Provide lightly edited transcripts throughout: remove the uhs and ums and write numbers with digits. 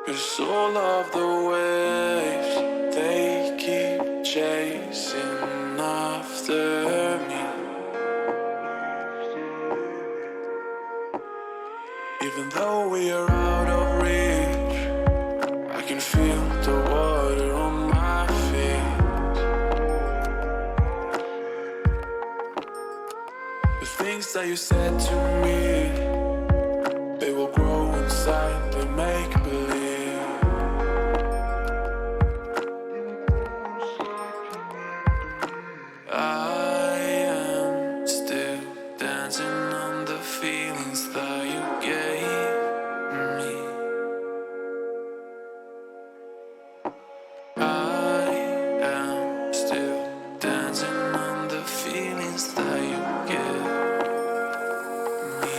'Cause all of the waves, they keep chasing after me. Even though we are out of reach, I can feel the water on my feet. The things that you said to me, they will grow inside, they make believe. I am still dancing on the feelings that you gave me. I am still dancing on the feelings that you give me.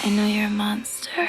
I know you're a monster.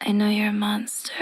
I know you're a monster.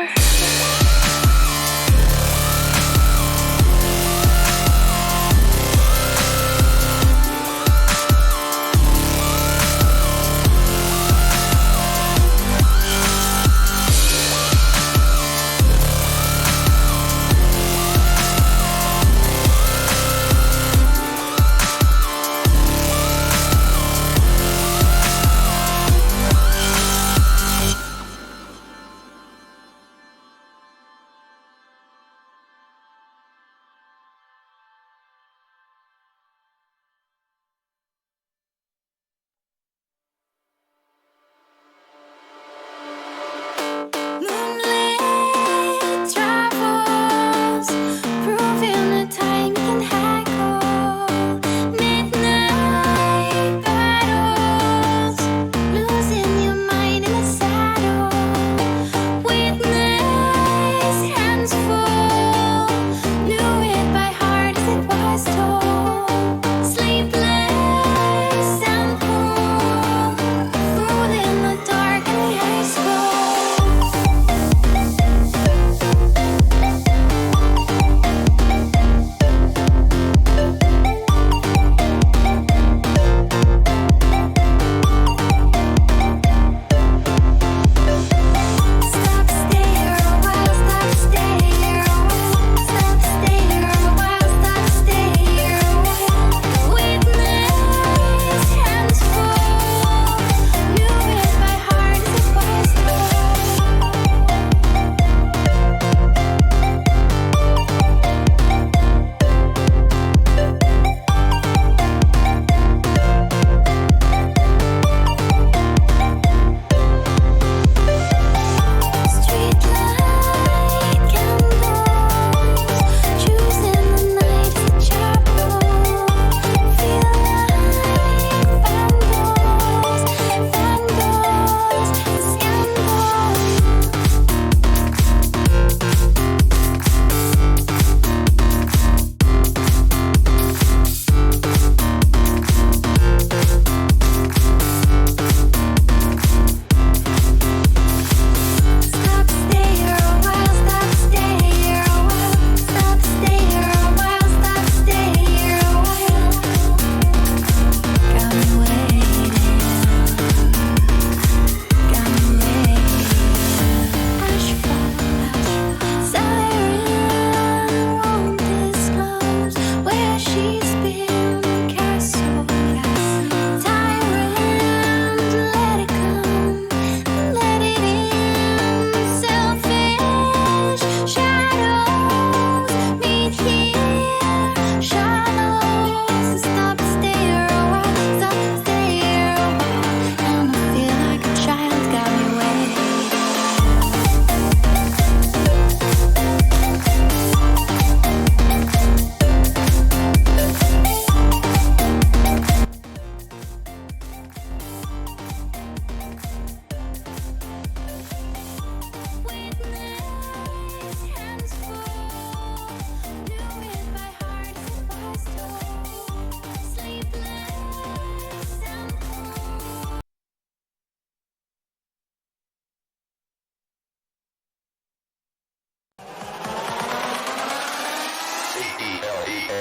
All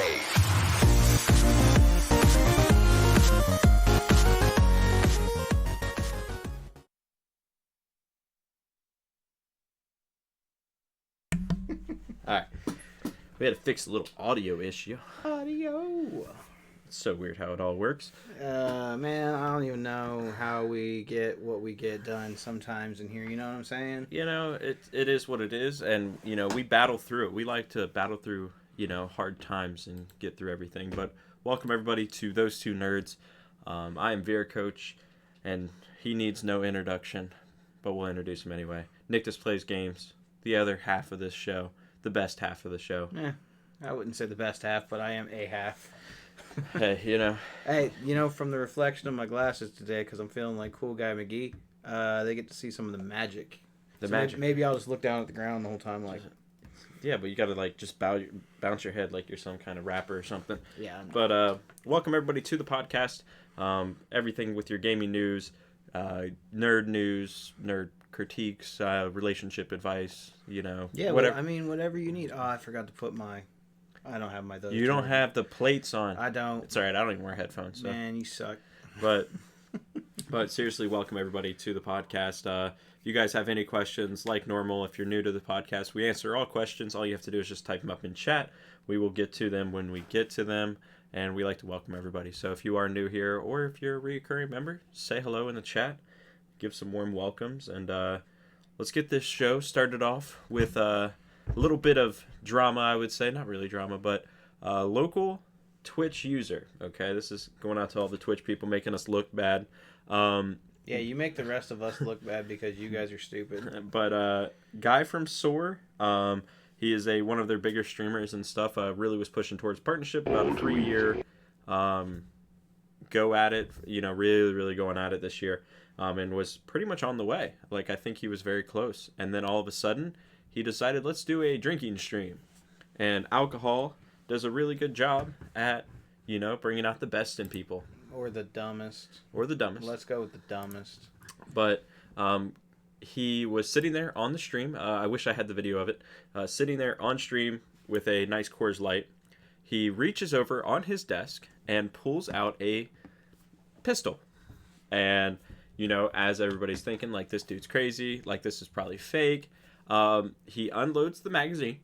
right, we had to fix a little audio issue. Audio. It's so weird how it all works. Man, I don't even know how we get what we get done sometimes in here. You know what I'm saying? You know, it is what it is, and you know we battle through it. We like to battle through hard times and get through everything. But welcome everybody to Those Two Nerds. I am Viracoach, and he needs no introduction, but we'll introduce him anyway. Nictuss plays games. The other half of this show. The best half of the show. I wouldn't say the best half, but I am a half. Hey, Hey, from the reflection of my glasses today, because I'm feeling like Cool Guy McGee, they get to see some of the magic. Magic. Maybe I'll just look down at the ground the whole time like... Yeah, but you gotta just bounce your head like you're some kind of rapper or something. Yeah. But welcome everybody to the podcast. Everything with your gaming news, nerd critiques, relationship advice, Yeah, whatever. whatever you need. Oh, I forgot to put my... I don't have my... You don't have the plates on. I don't. It's alright, I don't even wear headphones. So. Man, you suck. But seriously, welcome everybody to the podcast. If you guys have any questions, like normal, if you're new to the podcast, we answer all questions. All you have to do is just type them up in chat. We will get to them when we get to them. And we like to welcome everybody. So if you are new here, or if you're a recurring member, say hello in the chat. Give some warm welcomes, and let's get this show started off with a little bit of drama, I would say. Not really drama, but local Twitch user. Okay, this is going out to all the Twitch people making us look bad. Yeah, you make the rest of us look bad because you guys are stupid. But guy from SOAR, he is one of their bigger streamers and stuff. Really was pushing towards partnership, about a 3-year go at it. Really going at it this year. And was pretty much on the way. Like, I think he was very close. And then all of a sudden, he decided, let's do a drinking stream. And alcohol does a really good job at, bringing out the best in people. Or the dumbest. Let's go with the dumbest. But he was sitting there on the stream. I wish I had the video of it. Sitting there on stream with a nice Coors Light. He reaches over on his desk and pulls out a pistol. And... as everybody's thinking, like, this dude's crazy, like, this is probably fake, he unloads the magazine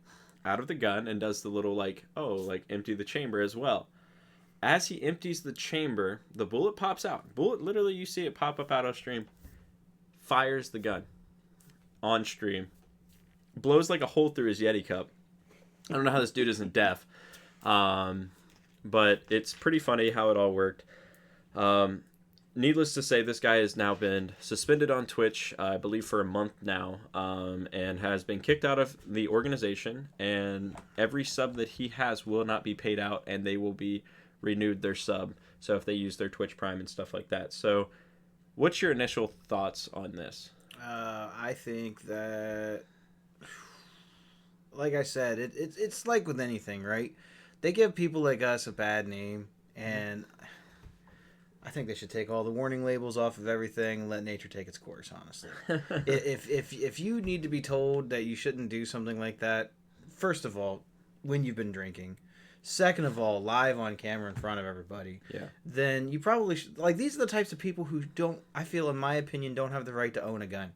out of the gun and does the little, empty the chamber as well. As he empties the chamber, the bullet pops out. Literally, you see it pop up out of stream. Fires the gun on stream. Blows, like, a hole through his Yeti cup. I don't know how this dude isn't deaf. But it's pretty funny how it all worked. Needless to say, this guy has now been suspended on Twitch, I believe for a month now, and has been kicked out of the organization, and every sub that he has will not be paid out, and they will be renewed their sub, so if they use their Twitch Prime and stuff like that. So, what's your initial thoughts on this? I think that, like I said, it's like with anything, right? They give people like us a bad name, and... I think they should take all the warning labels off of everything and let nature take its course, honestly. if you need to be told that you shouldn't do something like that, first of all, when you've been drinking, second of all, live on camera in front of everybody, then you probably should... Like, these are the types of people who don't, I feel, in my opinion, don't have the right to own a gun.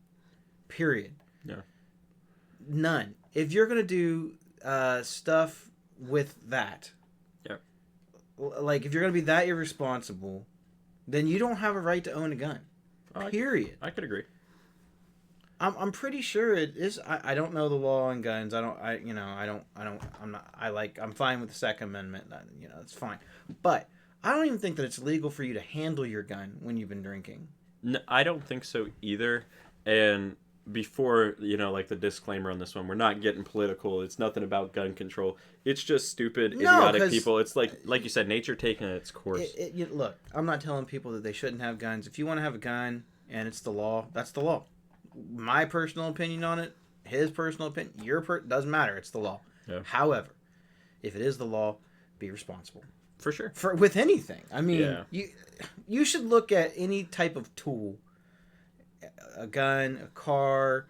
Period. Yeah. None. If you're going to do stuff with that, like, if you're going to be that irresponsible... then you don't have a right to own a gun. Period. I could agree. I'm pretty sure it is. I don't know the law on guns. I'm fine with the Second Amendment. It's fine. But I don't even think that it's legal for you to handle your gun when you've been drinking. No, I don't think so either. And before, the disclaimer on this one, we're not getting political. It's nothing about gun control. It's just stupid, idiotic people. It's like you said, nature taking its course. Look, I'm not telling people that they shouldn't have guns. If you want to have a gun and it's the law, that's the law. My personal opinion on it, his personal opinion, doesn't matter. It's the law. Yeah. However, if it is the law, be responsible. For sure. With anything. I mean, you should look at any type of tool. A gun, a car,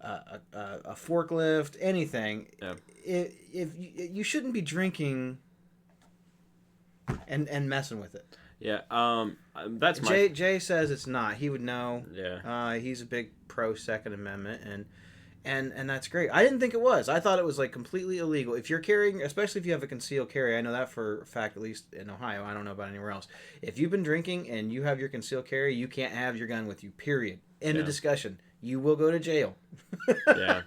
a forklift, anything. Yeah. If you shouldn't be drinking and messing with it. Yeah. That's my. Jay says it's not. He would know. Yeah. He's a big pro Second Amendment, and that's great. I didn't think it was. I thought it was like completely illegal. If you're carrying, especially if you have a concealed carry, I know that for a fact, at least in Ohio. I don't know about anywhere else. If you've been drinking and you have your concealed carry, you can't have your gun with you. Period. End of discussion. You will go to jail. Yeah.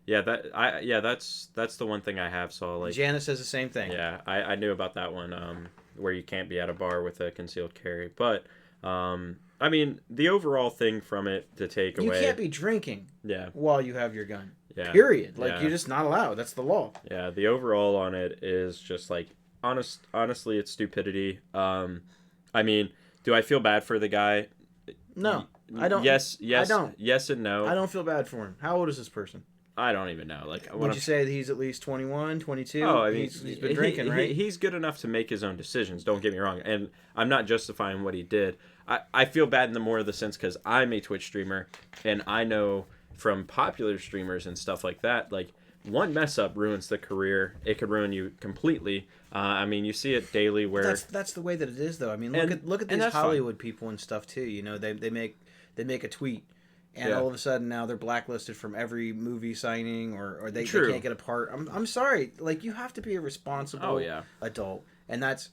Yeah, that's the one thing I have. So like, Janice says the same thing. Yeah, I knew about that one. Where you can't be at a bar with a concealed carry, but I mean, the overall thing from it to take away. You can't be drinking. Yeah. While you have your gun. Yeah. Period. Like you're just not allowed. That's the law. Yeah. The overall on it is just like honestly, it's stupidity. I mean, do I feel bad for the guy? No, I don't. Yes. I don't. Yes and no. I don't feel bad for him. How old is this person? I don't even know. Like, would you say that he's at least 21, 22? Oh, I mean, he's been drinking, right? He's good enough to make his own decisions. Don't get me wrong, and I'm not justifying what he did. I feel bad in the more of the sense because I'm a Twitch streamer, and I know from popular streamers and stuff like that, like one mess up ruins the career. It could ruin you completely. I mean, you see it daily where that's the way that it is, though. I mean, look at these Hollywood people and stuff too. You know, they make a tweet. And all of a sudden now they're blacklisted from every movie signing, or they can't get a part. I'm sorry, like you have to be a responsible adult, and that's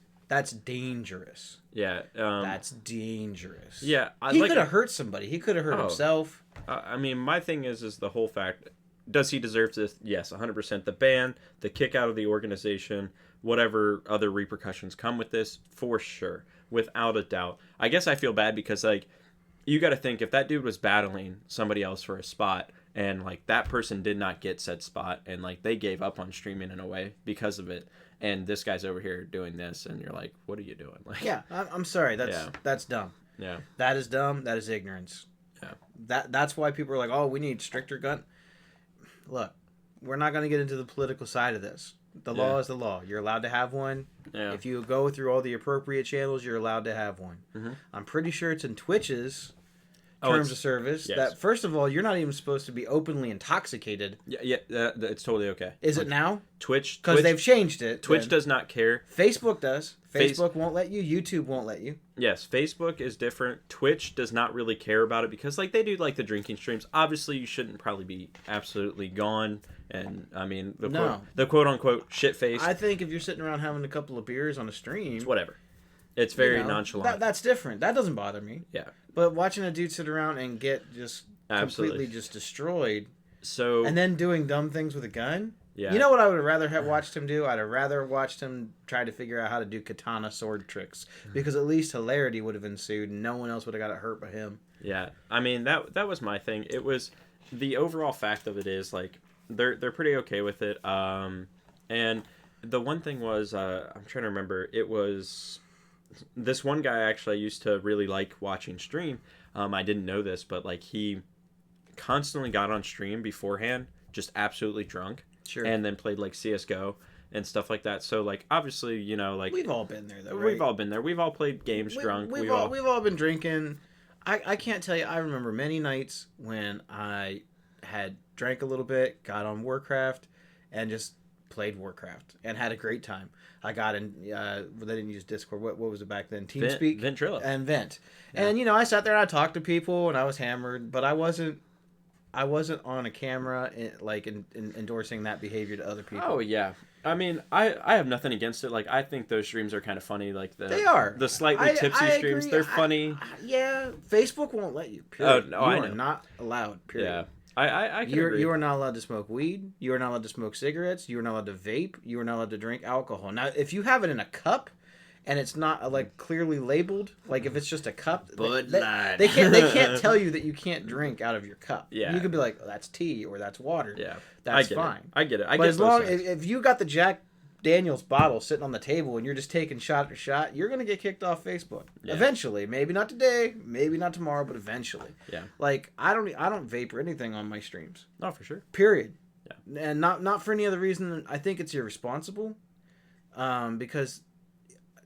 dangerous. Yeah, that's dangerous. Yeah, he could have hurt somebody. He could have hurt himself. I mean, my thing is the whole fact: does he deserve this? Yes, 100%. The ban, the kick out of the organization, whatever other repercussions come with this, for sure, without a doubt. I guess I feel bad because like. You got to think if that dude was battling somebody else for a spot and like that person did not get said spot and like they gave up on streaming in a way because of it, and this guy's over here doing this, and you're like, what are you doing? Like, yeah, I'm sorry, that's dumb. Yeah, that is dumb. That is ignorance. Yeah, that's why people are like, oh, we need stricter gun. Look, we're not going to get into the political side of this. The law is the law. You're allowed to have one. Yeah. If you go through all the appropriate channels, you're allowed to have one. Mm-hmm. I'm pretty sure it's in Twitch's terms of service that first of all, you're not even supposed to be openly intoxicated. Yeah, it's totally okay. Is it now? Twitch, because they've changed it. Twitch does not care. Facebook does. Facebook won't let you. YouTube won't let you. Yes, Facebook is different. Twitch does not really care about it because like they do like the drinking streams. Obviously, you shouldn't probably be absolutely gone. And I mean the quote unquote shit face. I think if you're sitting around having a couple of beers on a stream, it's whatever. It's very nonchalant. That's different. That doesn't bother me. Yeah. But watching a dude sit around and get just completely just destroyed, and then doing dumb things with a gun. Yeah. You know what I would have rather have watched him do? I'd have rather watched him try to figure out how to do katana sword tricks because at least hilarity would have ensued and no one else would have got it hurt but him. Yeah. I mean that was my thing. It was the overall fact of it is like they're pretty okay with it. And the one thing was I'm trying to remember, it was this one guy actually I used to really like watching stream. I didn't know this, but like he constantly got on stream beforehand, just absolutely drunk. Sure. And then played like CS:GO and stuff like that. So like obviously, you know, like we've all been there though, right? We've all been there. We've all played games drunk. We've all been drinking. I can't tell you. I remember many nights when I had drank a little bit, got on Warcraft, and just played Warcraft and had a great time. I got in. They didn't use Discord. What was it back then? TeamSpeak, Ventrilo, and Vent. Yeah. And you know, I sat there and I talked to people, and I was hammered, but I wasn't on a camera endorsing that behavior to other people. Oh yeah. I mean, I have nothing against it. Like I think those streams are kind of funny. Like they are the slightly tipsy streams. They're funny. Yeah, Facebook won't let you. Period. Oh no, I know. You are not allowed. Period. Yeah. I can agree. You are not allowed to smoke weed. You are not allowed to smoke cigarettes. You are not allowed to vape. You are not allowed to drink alcohol. Now, if you have it in a cup, and it's not like clearly labeled, like if it's just a cup, they can't tell you that you can't drink out of your cup. Yeah, you could be like, oh, that's tea or that's water. Yeah, that's fine. I get it. But as long if you got the Jack Daniels bottle sitting on the table and you're just taking shot after shot, you're gonna get kicked off Facebook eventually. Maybe not today, maybe not tomorrow, but eventually. Yeah. Like I don't vape or anything on my streams. No, for sure. Period. Yeah. And not for any other reason than I think it's irresponsible. Because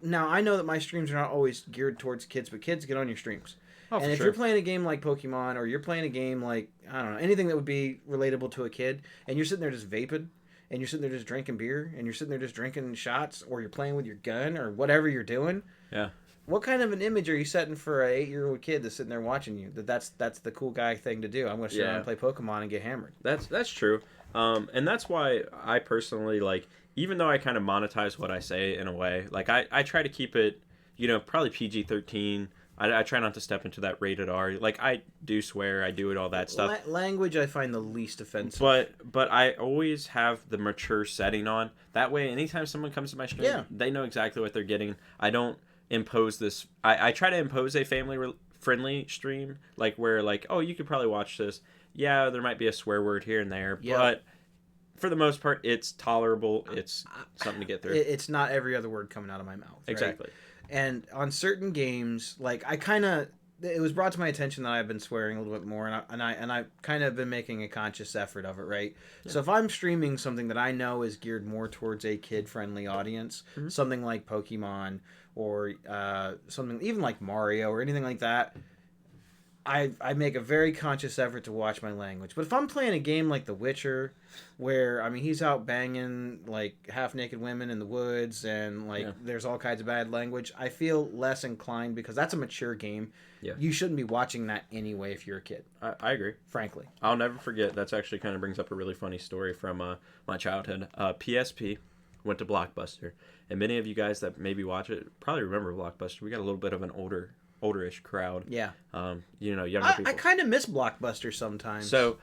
now I know that my streams are not always geared towards kids, but kids get on your streams. Oh, and if you're playing a game like Pokemon or you're playing a game like I don't know anything that would be relatable to a kid, and you're sitting there just vaping. and you're sitting there just drinking beer, and you're sitting there just drinking shots, or you're playing with your gun, or whatever you're doing. Yeah. What kind of an image are you setting for an 8-year-old kid that's sitting there watching you? That's the cool guy thing to do. I'm going to sit around and play Pokemon and get hammered. That's true. And that's why I personally, like, even though I kind of monetize what I say in a way, like, I try to keep it, probably PG-13. I try not to step into that rated R. Like, I do swear, I do it, all that stuff. Language I find the least offensive. But I always have the mature setting on. That way, anytime someone comes to my stream, they know exactly what they're getting. I don't impose this. I try to impose a family-friendly stream, like, where, like, oh, you could probably watch this. Yeah, there might be a swear word here and there, but for the most part, it's tolerable. It's something to get through. It's not every other word coming out of my mouth. Right? Exactly. And on certain games, like it was brought to my attention that I've been swearing a little bit more, and I kind of been making a conscious effort of it, right? Yeah. So if I'm streaming something that I know is geared more towards a kid-friendly audience, something like Pokemon or something even like Mario or anything like that, I make a very conscious effort to watch my language. But if I'm playing a game like The Witcher, where, I mean, he's out banging, like, half-naked women in the woods, and, like, there's all kinds of bad language, I feel less inclined, because that's a mature game. Yeah. You shouldn't be watching that anyway if you're a kid. I agree. Frankly. I'll never forget, that's actually kind of brings up a really funny story from my childhood. PSP went to Blockbuster, and many of you guys that maybe watch it probably remember Blockbuster. We got a little bit of an older-ish crowd. Yeah. Younger people. I kind of miss Blockbuster sometimes. So,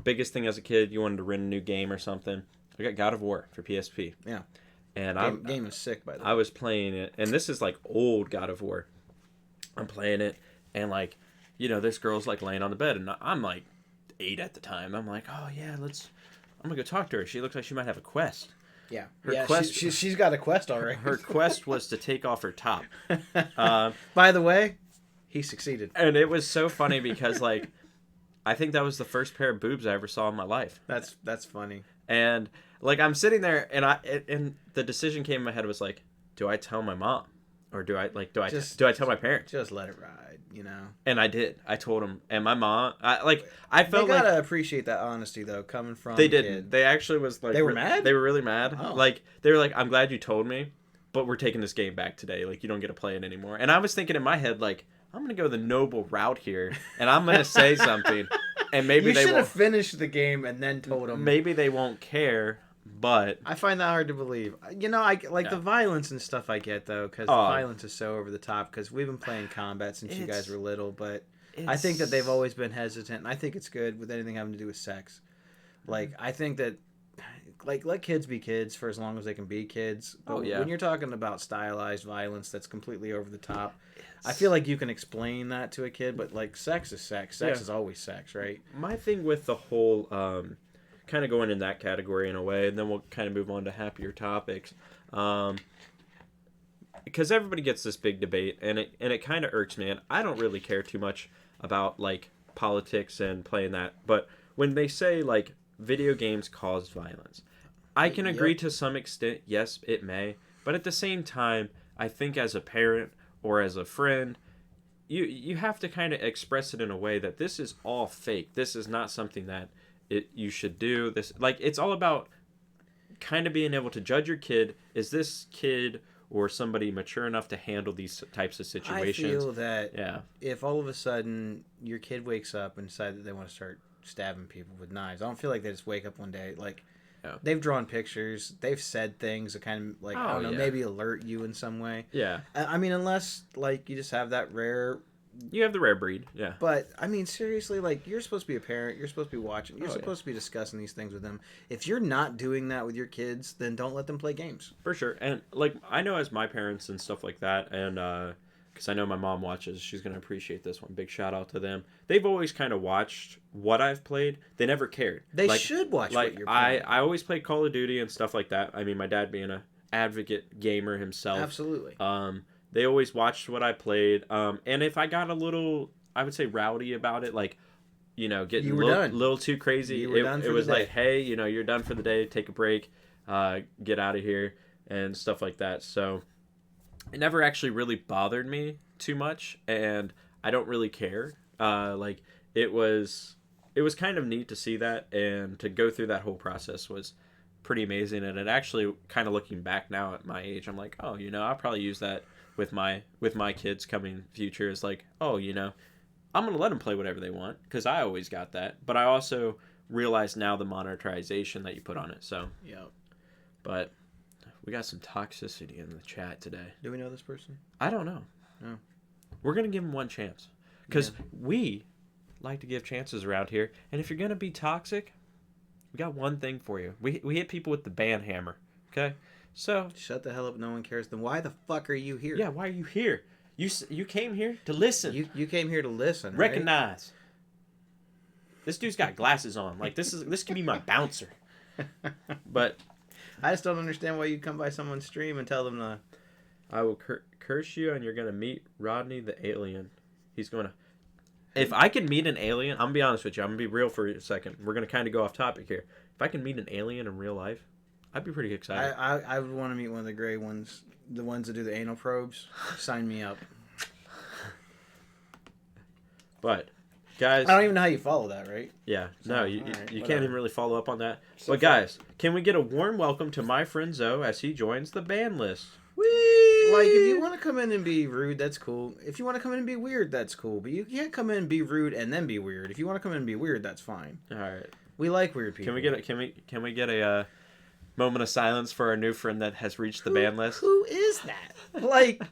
biggest thing as a kid, you wanted to rent a new game or something. I got God of War for PSP. Yeah. And game is sick, by the way. I was playing it, and this is like old God of War. I'm playing it, and like, this girl's like laying on the bed, and I'm like 8 at the time. I'm like, oh yeah, I'm gonna go talk to her. She looks like she might have a quest. Yeah. Her quest, she's got a quest already. Her quest was to take off her top. By the way, he succeeded. And it was so funny because, like, I think that was the first pair of boobs I ever saw in my life. That's funny. And, like, I'm sitting there, and the decision came in my head was like, do I tell my mom? Or do I tell my parents? Just let it ride, And I did. I told them. And my mom, I felt they gotta like... appreciate that honesty, though, coming from They didn't. Kid. They actually was like... They were mad? They were really mad. Oh. Like, they were like, I'm glad you told me, but we're taking this game back today. Like, you don't get to play it anymore. And I was thinking in my head, like, I'm going to go the noble route here, and I'm going to say something, and maybe they should have finished the game and then told them. Maybe they won't care, but... I find that hard to believe. The violence and stuff I get, though, because the violence is so over the top, because we've been playing combat since you guys were little, but I think that they've always been hesitant, and I think it's good with anything having to do with sex. Like, I think that... Like, let kids be kids for as long as they can be kids. But when you're talking about stylized violence that's completely over the top, I feel like you can explain that to a kid, but, like, sex is sex. Sex is always sex, right? My thing with the whole, kind of going in that category in a way, and then we'll kind of move on to happier topics, because everybody gets this big debate, and it kind of irks me, and I don't really care too much about, like, politics and playing that, but when they say, like, video games cause violence, I can agree to some extent, yes, it may. But at the same time, I think as a parent or as a friend, you have to kind of express it in a way that this is all fake. This is not something that you should do. This, like, it's all about kind of being able to judge your kid. Is this kid or somebody mature enough to handle these types of situations? I feel that if all of a sudden your kid wakes up and decides that they want to start stabbing people with knives, I don't feel like they just wake up one day, like, they've drawn pictures, they've said things that kind of, like, I don't know, maybe alert you in some way. Yeah. I mean, unless, like, you just have that rare... You have the rare breed, yeah. But, I mean, seriously, like, you're supposed to be a parent, you're supposed to be watching, you're supposed to be discussing these things with them. If you're not doing that with your kids, then don't let them play games. For sure. And, like, I know as my parents and stuff like that, and, because I know my mom watches, she's going to appreciate this one. Big shout out to them. They've always kind of watched what I've played. They never cared. They should watch what you're playing. I always played Call of Duty and stuff like that. I mean, my dad being an advocate gamer himself. Absolutely. They always watched what I played. And if I got a little, I would say, rowdy about it, like, getting a little too crazy, it was like, hey, you're done for the day. Take a break. Get out of here and stuff like that. So... It never actually really bothered me too much, and I don't really care. Like, it was kind of neat to see that, and to go through that whole process was pretty amazing. And it actually, kind of looking back now at my age, I'm like, oh, I'll probably use that with my kids coming future. Is like, oh, I'm gonna let them play whatever they want because I always got that. But I also realize now the monetization that you put on it. So Yeah. But we got some toxicity in the chat today. Do we know this person? I don't know. No. We're going to give them one chance. Because we like to give chances around here. And if you're going to be toxic, we got one thing for you. We hit people with the ban hammer. Okay? So. Shut the hell up. No one cares. Then why the fuck are you here? Yeah, why are you here? You came here to listen. You came here to listen. Recognize. Right? This dude's got glasses on. Like, this can be my bouncer. But. I just don't understand why you come by someone's stream and tell them to... I will curse you and you're going to meet Rodney the alien. He's going to... If I can meet an alien... I'm going to be honest with you. I'm going to be real for a second. We're going to kind of go off topic here. If I can meet an alien in real life, I'd be pretty excited. I would want to meet one of the gray ones. The ones that do the anal probes. Sign me up. But... Guys, I don't even know how you follow that, right? Yeah, So, no, you right, can't even really follow up on that. So but guys, can we get a warm welcome to my friend Zoe as he joins the ban list? Whee! Like, if you want to come in and be rude, that's cool. If you want to come in and be weird, that's cool. But you can't come in and be rude and then be weird. If you want to come in and be weird, that's fine. All right. We like weird people. Can we get a moment of silence for our new friend that has reached the ban list? Who is that? Like,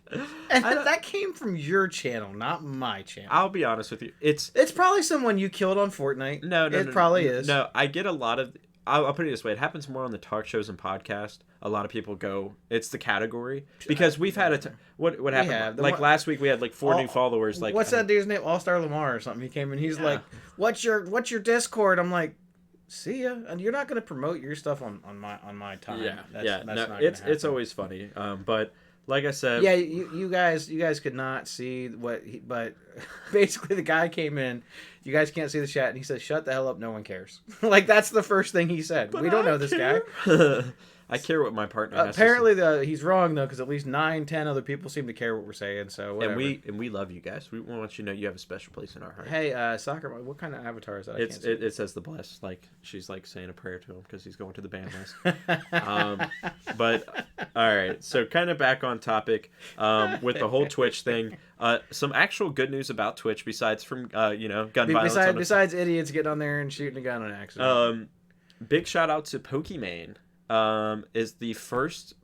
and that came from your channel, not my channel. I'll be honest with you. It's probably someone you killed on Fortnite. No, it probably is. No, I get a lot of... I'll put it this way. It happens more on the talk shows and podcasts. A lot of people go, it's the category. Because we've had what happened? Like last week we had like 4 new followers. Like, what's that dude's name? All-Star Lamar or something. He came in. He's like, what's your Discord? I'm like, see ya. And you're not going to promote your stuff on my time. Yeah, that's not it's always funny. But like I said, yeah, you guys could not see but basically the guy came in. You guys can't see the chat, and he says, "Shut the hell up, no one cares." Like, that's the first thing he said. We don't know this guy. I care what my partner has apparently to say. He's wrong though, because at least 9-10 other people seem to care what we're saying. So whatever. And we love you guys. We want you to know you have a special place in our heart. Hey, soccer, what kind of avatar is that? It says the blessed, like she's like saying a prayer to him because he's going to the ban list. But all right, so kind of back on topic with the whole Twitch thing. Some actual good news about Twitch besides from gun violence. Besides idiots getting on there and shooting a gun on accident. Big shout out to Pokimane. Is the first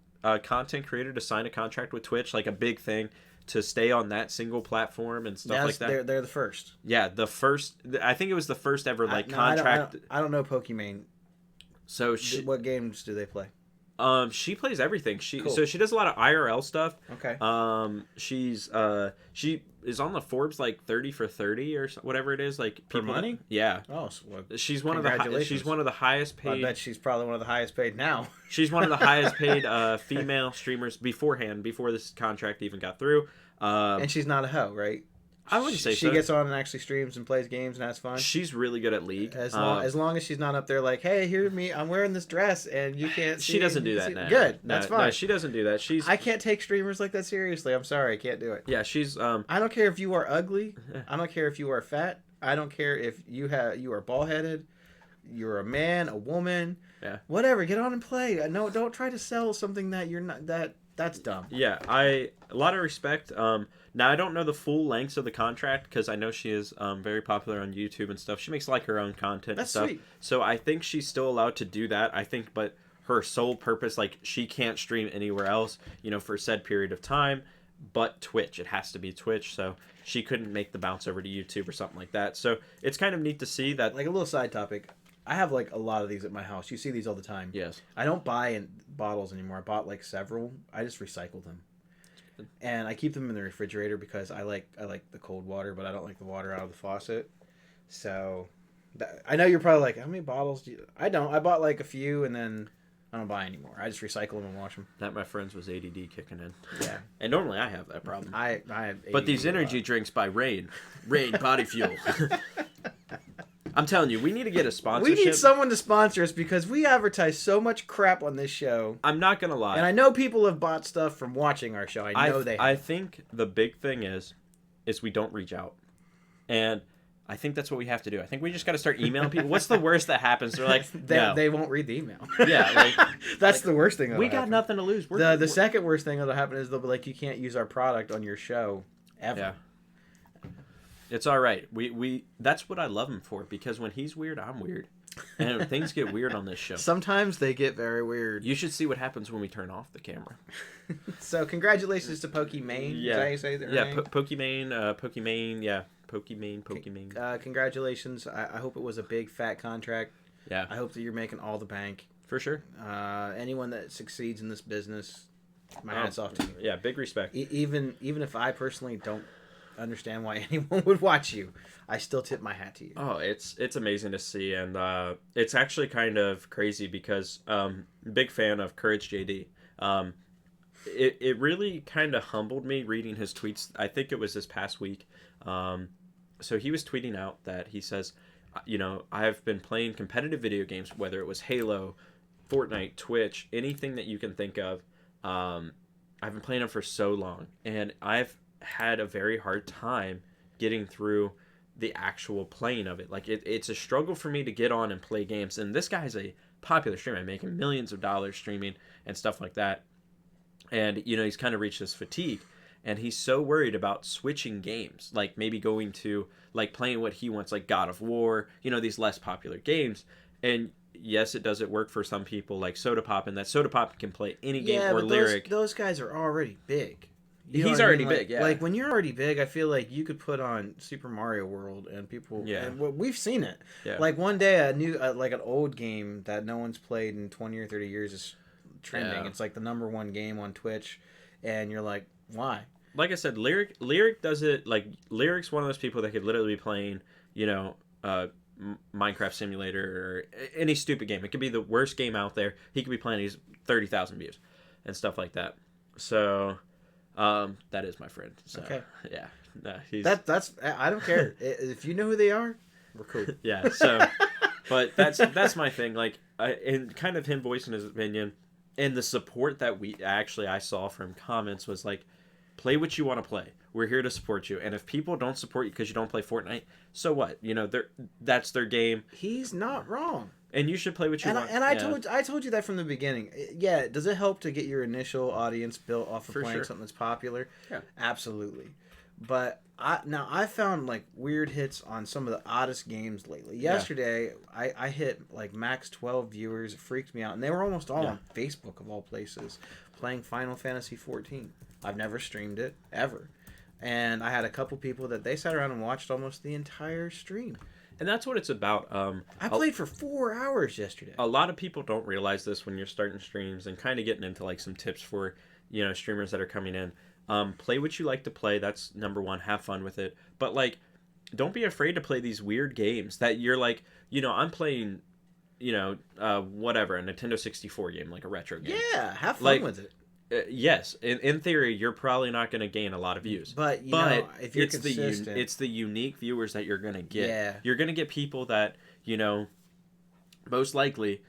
content creator to sign a contract with Twitch, like a big thing to stay on that single platform and stuff like that. They're the first. Yeah, the first. I think it was the first ever contract. I don't know Pokimane. So what games do they play? She plays everything. Cool. So she does a lot of IRL stuff. Okay. She is on the Forbes like 30 for 30 or whatever it is, like for money. Yeah. Oh, she's one of the highest paid. Well, I bet she's probably one of the highest paid now. She's one of the highest paid female streamers before this contract even got through. And she's not a hoe, right? I wouldn't say she gets on and actually streams and plays games and has fun. She's really good at League. As long as she's not up there like, hey, here's me, I'm wearing this dress and you can't see. She doesn't do that now. Good, that's fine. No, she doesn't do that. I can't take streamers like that seriously. I'm sorry, I can't do it. Yeah, she's. I don't care if you are ugly. I don't care if you are fat. I don't care if you are bald headed. You're a man, a woman. Yeah. Whatever. Get on and play. No, don't try to sell something that you're not. That's dumb. Yeah, a lot of respect. Now I don't know the full lengths of the contract because I know she is very popular on YouTube and stuff. She makes like her own content and stuff. Sweet. So I think she's still allowed to do that. I think, but her sole purpose, like she can't stream anywhere else, for said period of time, but Twitch. It has to be Twitch. So she couldn't make the bounce over to YouTube or something like that. So it's kind of neat to see that. Like a little side topic. I have like a lot of these at my house. You see these all the time. Yes. I don't buy bottles anymore. I bought like several. I just recycle them. And I keep them in the refrigerator because I like the cold water, but I don't like the water out of the faucet. So I know you're probably like, how many bottles do you... I don't. I bought like a few and then I don't buy anymore. I just recycle them and wash them. That, my friends, was ADD kicking in. Yeah. And normally I have that problem. I have ADD. But these energy drinks by Rain Body Fuel. I'm telling you, we need to get a sponsorship. We need someone to sponsor us because we advertise so much crap on this show. I'm not going to lie. And I know people have bought stuff from watching our show. I know they have. I think the big thing is we don't reach out. And I think that's what we have to do. I think we just got to start emailing people. What's the worst that happens? They're like, no. They won't read the email. Yeah, like that's the worst thing. We got nothing to lose. The second worst thing that'll happen is they'll be like, you can't use our product on your show ever. Yeah. It's all right. We that's what I love him for, because when he's weird, I'm weird. And things get weird on this show. Sometimes they get very weird. You should see what happens when we turn off the camera. So congratulations to Pokimane. Yeah. Is that how you say their name? Pokimane. Congratulations. I hope it was a big fat contract. Yeah. I hope that you're making all the bank. For sure. Anyone that succeeds in this business, my hat's off to you. Yeah, big respect. Even if I personally don't understand why anyone would watch you, I still tip my hat to you. Oh, it's amazing to see, and it's actually kind of crazy because big fan of Courage JD. It really kind of humbled me reading his tweets. I think it was this past week. So he was tweeting out that he says, I've been playing competitive video games, whether it was Halo, Fortnite, Twitch, anything that you can think of. I've been playing them for so long, and I've had a very hard time getting through the actual playing of it. Like it's a struggle for me to get on and play games. And this guy's a popular streamer, making millions of dollars streaming and stuff like that. And he's kind of reached this fatigue, and he's so worried about switching games, like maybe going to like playing what he wants, like God of War, these less popular games. And yes, it doesn't work for some people, like Soda Pop, and that Soda Pop can play any game or lyric. Those guys are already big. He's already big, yeah. Like when you're already big, I feel like you could put on Super Mario World and people. Yeah. And we've seen it. Yeah. Like one day, a new like an old game that no one's played in 20 or 30 years is trending. Yeah. It's like the #1 game on Twitch, and you're like, why? Like I said, lyric does it. Like Lyric's one of those people that could literally be playing, Minecraft Simulator or any stupid game. It could be the worst game out there. He could be playing these 30,000 views and stuff like that. So. That is my friend. So, okay. Yeah. No, he's... That's I don't care. If you know who they are, we're cool. Yeah. So, but that's my thing. Like, and kind of him voicing his opinion, and the support that I saw from comments was like, play what you want to play. We're here to support you. And if people don't support you because you don't play Fortnite, so what? That's their game. He's not wrong. And you should play what you want. And I told you that from the beginning. Yeah, does it help to get your initial audience built off of playing something that's popular? Yeah, absolutely. But I found like weird hits on some of the oddest games lately. Yesterday, I hit like max 12 viewers. It freaked me out, and they were almost all on Facebook of all places, playing Final Fantasy 14. I've never streamed it ever, and I had a couple people that they sat around and watched almost the entire stream. And that's what it's about. I played for 4 hours yesterday. A lot of people don't realize this when you're starting streams and kind of getting into like some tips for, streamers that are coming in. Play what you like to play. That's #1. Have fun with it. But like, don't be afraid to play these weird games that you're like, I'm playing, whatever, a Nintendo 64 game, like a retro game. Yeah, have fun with it. Yes, in theory, you're probably not going to gain a lot of views. But if you're consistent, it's the unique viewers that you're going to get. Yeah. You're going to get people that, most likely,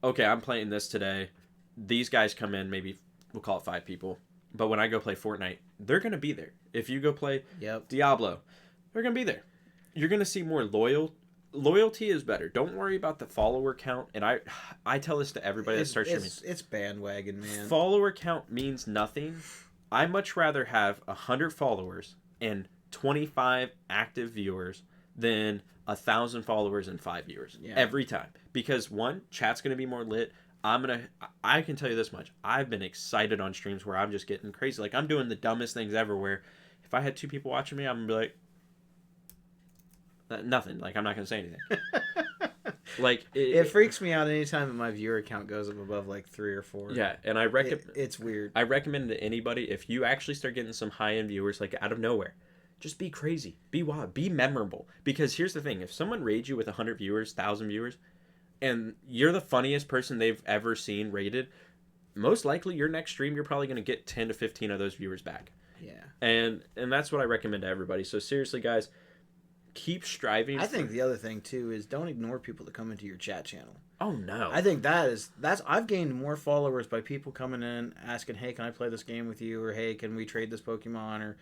okay, I'm playing this today. These guys come in, maybe we'll call it 5 people. But when I go play Fortnite, they're going to be there. If you go play Diablo, they're going to be there. You're going to see more loyalty is better. Don't worry about the follower count. And I tell this to everybody that starts streaming. It's bandwagon, man. Follower count means nothing. I much rather have 100 followers and 25 active viewers than 1,000 followers and 5 viewers every time. Because one, chat's going to be more lit. I can tell you this much. I've been excited on streams where I'm just getting crazy. Like, I'm doing the dumbest things ever where if I had 2 people watching me, I'm going to be like, nothing. Like, I'm not going to say anything. Like it freaks me out anytime that my viewer count goes up above like 3 or 4. Yeah, and it's weird. I recommend to anybody, if you actually start getting some high-end viewers like out of nowhere, just be crazy, be wild, be memorable. Because here's the thing: if someone raids you with 100 viewers, 1,000 viewers, and you're the funniest person they've ever seen rated, most likely your next stream you're probably going to get 10 to 15 of those viewers back. Yeah. And that's what I recommend to everybody. So seriously, guys, keep striving. I think the other thing too is don't ignore people that come into your chat channel. Oh no. I think that's I've gained more followers by people coming in asking, "Hey, can I play this game with you?" or "Hey, can we trade this Pokemon?" or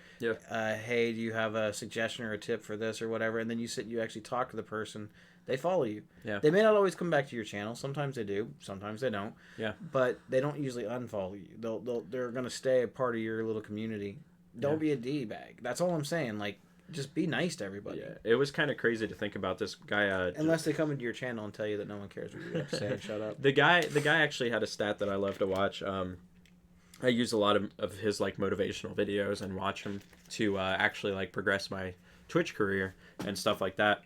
"Hey, do you have a suggestion or a tip for this or whatever?" And then you actually talk to the person. They follow you. Yeah. They may not always come back to your channel. Sometimes they do. Sometimes they don't. Yeah. But they don't usually unfollow you. They're gonna stay a part of your little community. Don't be a D-bag. That's all I'm saying. Like, just be nice to everybody. Yeah, it was kind of crazy to think about this guy. Unless they come into your channel and tell you that no one cares what you have to say and shut up. The guy actually had a stat that I love to watch. I use a lot of his like motivational videos and watch him to actually like progress my Twitch career and stuff like that.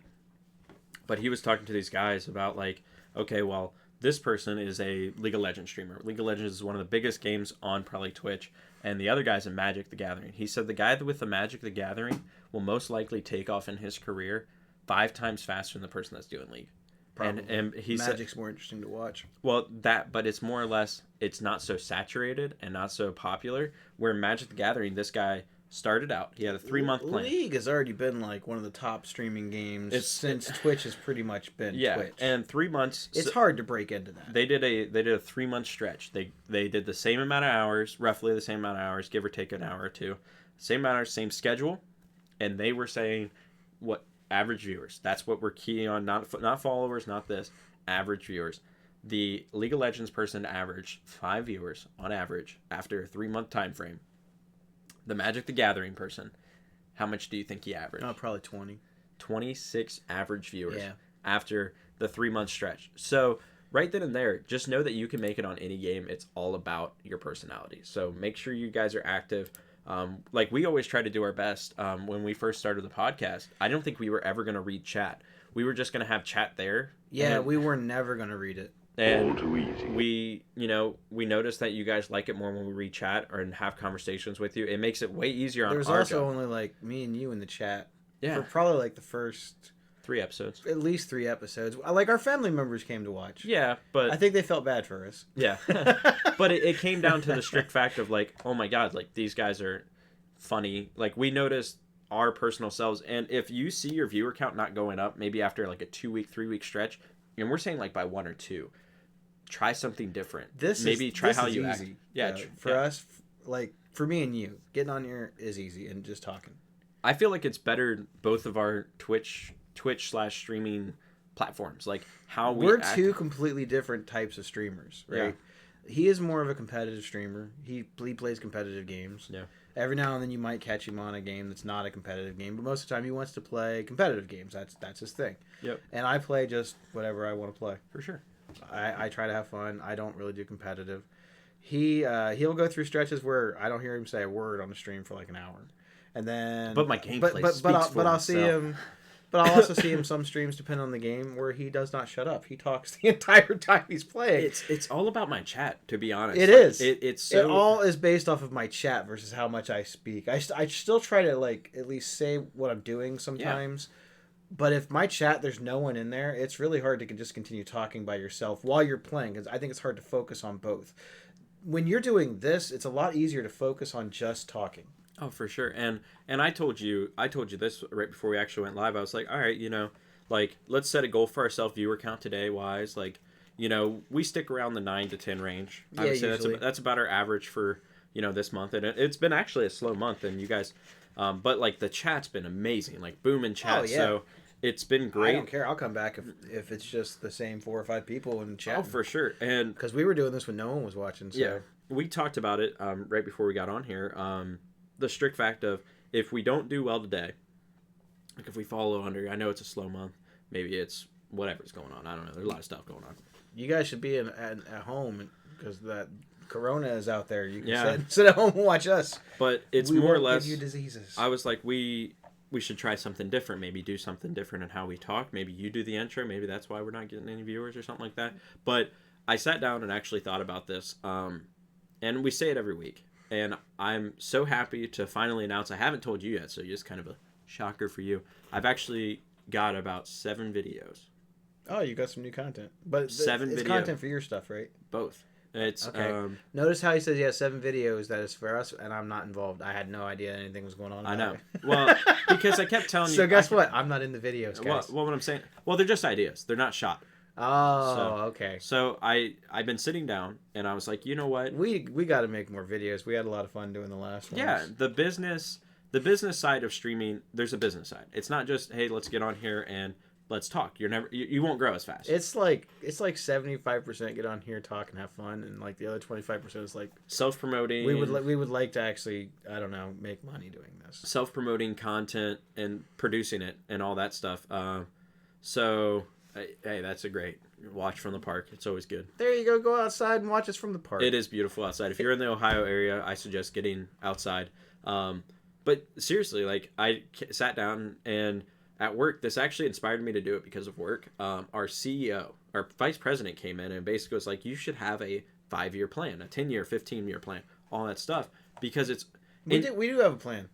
But he was talking to these guys about like, okay, well, this person is a League of Legends streamer. League of Legends is one of the biggest games on probably Twitch. And the other guy's in Magic the Gathering. He said the guy with the Magic the Gathering will most likely take off in his career 5 times faster than the person that's doing League. Probably. And he Magic's said, more interesting to watch. well, but it's more or less, it's not so saturated and not so popular. Where Magic the Gathering, this guy started out. He had a 3-month plan. League has already been like one of the top streaming games since Twitch has pretty much been Twitch. And 3 months. It's hard to break into that. They did a 3-month stretch. They did the same amount of hours, roughly the same amount of hours, give or take an hour or two, same amount of hours, same schedule, and they were saying what average viewers. That's what we're keying on. Not followers, not this. Average viewers. The League of Legends person averaged 5 viewers on average after a 3-month time frame. The Magic the Gathering person, how much do you think he averaged? Probably 20. 26 average viewers Yeah. after the 3-month stretch. So right then and there, just know that you can make it on any game. It's all about your personality. So make sure you guys are active. Like we always try to do our best. When we first started the podcast, I don't think we were ever going to read chat. We were just going to have chat there. Yeah, we were never going to read it. And we noticed that you guys like it more when we read chat or and have conversations with you. It makes it way easier on There was our also job. only like me and you in the chat. Yeah. For probably like the first 3 episodes. at least 3 episodes. Like our family members came to watch. Yeah, but I think they felt bad for us. yeah. But it came down to the strict fact of like, oh my god, like these guys are funny. Like we noticed our personal selves, and if you see your viewer count not going up, maybe after like a 2-week, 3-week stretch, and we're saying like by 1 or 2, try something different. Try how you act. Yeah, for us, like for me and you, getting on here is easy and just talking. I feel like it's better both of our Twitch/streaming platforms, like how we're 2 completely different types of streamers, right? Yeah. He is more of a competitive streamer. He plays competitive games. Yeah. Every now and then you might catch him on a game that's not a competitive game, but most of the time he wants to play competitive games. That's his thing. Yep. And I play just whatever I want to play. For sure. I try to have fun. I don't really do competitive. He'll go through stretches where I don't hear him say a word on the stream for like an hour, and then but my gameplay I'll see him. But I'll also see him some streams, depending on the game, where he does not shut up. He talks the entire time he's playing. It's all about my chat, to be honest. It is. It all is based off of my chat versus how much I speak. I still try to like at least say what I'm doing sometimes. Yeah. But if my chat, there's no one in there, it's really hard to just continue talking by yourself while you're playing, because I think it's hard to focus on both. When you're doing this, it's a lot easier to focus on just talking. Oh, for sure. And I told you this right before we actually went live. I was like, all right, like let's set a goal for ourselves viewer count today wise. Like, we stick around the 9 to 10 range. I would say that's about our average for, this month. And it's been actually a slow month, and you guys, but like the chat's been amazing, like booming chat. Oh, yeah. So it's been great. I don't care. I'll come back if it's just the same 4 or 5 people in chat. Oh, for sure. And because we were doing this when no one was watching. So. Yeah, we talked about it right before we got on here. The strict fact of if we don't do well today, like if we follow under, I know it's a slow month. Maybe it's whatever's going on. I don't know. There's a lot of stuff going on. You guys should be at home because that Corona is out there. You can sit at home and watch us. But it's more or less. Give you diseases. I was like, we should try something different. Maybe do something different in how we talk. Maybe you do the intro. Maybe that's why we're not getting any viewers or something like that. But I sat down and actually thought about this. And we say it every week. And I'm so happy to finally announce, I haven't told you yet, so it's kind of a shocker for you. I've actually got about 7 videos. Oh, you got some new content. But 7 it's videos. Content for your stuff, right? Both. It's Okay. Notice how he says he has 7 videos that is for us, and I'm not involved. I had no idea anything was going on. I know. It. Well, because I kept telling you. So guess what? I'm not in the videos, guys. Well, what I'm saying. Well, they're just ideas. They're not shot. Oh, okay. So I've been sitting down and I was like, you know what? We got to make more videos. We had a lot of fun doing the last one. Yeah, the business side of streaming. There's a business side. It's not just hey, let's get on here and let's talk. You won't grow as fast. It's like 75% get on here, talk, and have fun, and like the other 25% is like self-promoting. We would like to actually, I don't know, make money doing this. Self-promoting content and producing it and all that stuff. So hey, that's a great watch from the park. It's always good. There you go. Go outside and watch us from the park. It is beautiful outside. If you're in the Ohio area, I suggest getting outside. But seriously, like I sat down and at work, this actually inspired me to do it because of work. Our CEO, our vice president came in and basically was like, you should have a 5-year plan, a 10-year, 15-year plan, all that stuff. Because it's... We do have a plan.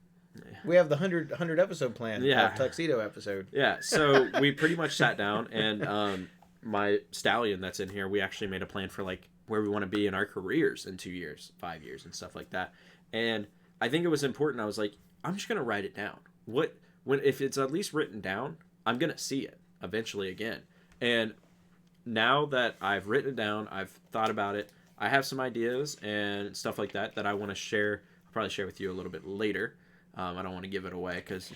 We have the 100 episode plan. Yeah. Tuxedo episode. Yeah, so we pretty much sat down and my stallion that's in here, we actually made a plan for like where we want to be in our careers in 2 years, 5 years and stuff like that. And I think it was important. I was like, I'm just going to write it down. If it's at least written down, I'm going to see it eventually again. And now that I've written it down, I've thought about it, I have some ideas and stuff like that I want to share. I'll probably share with you a little bit later. I don't want to give it away because,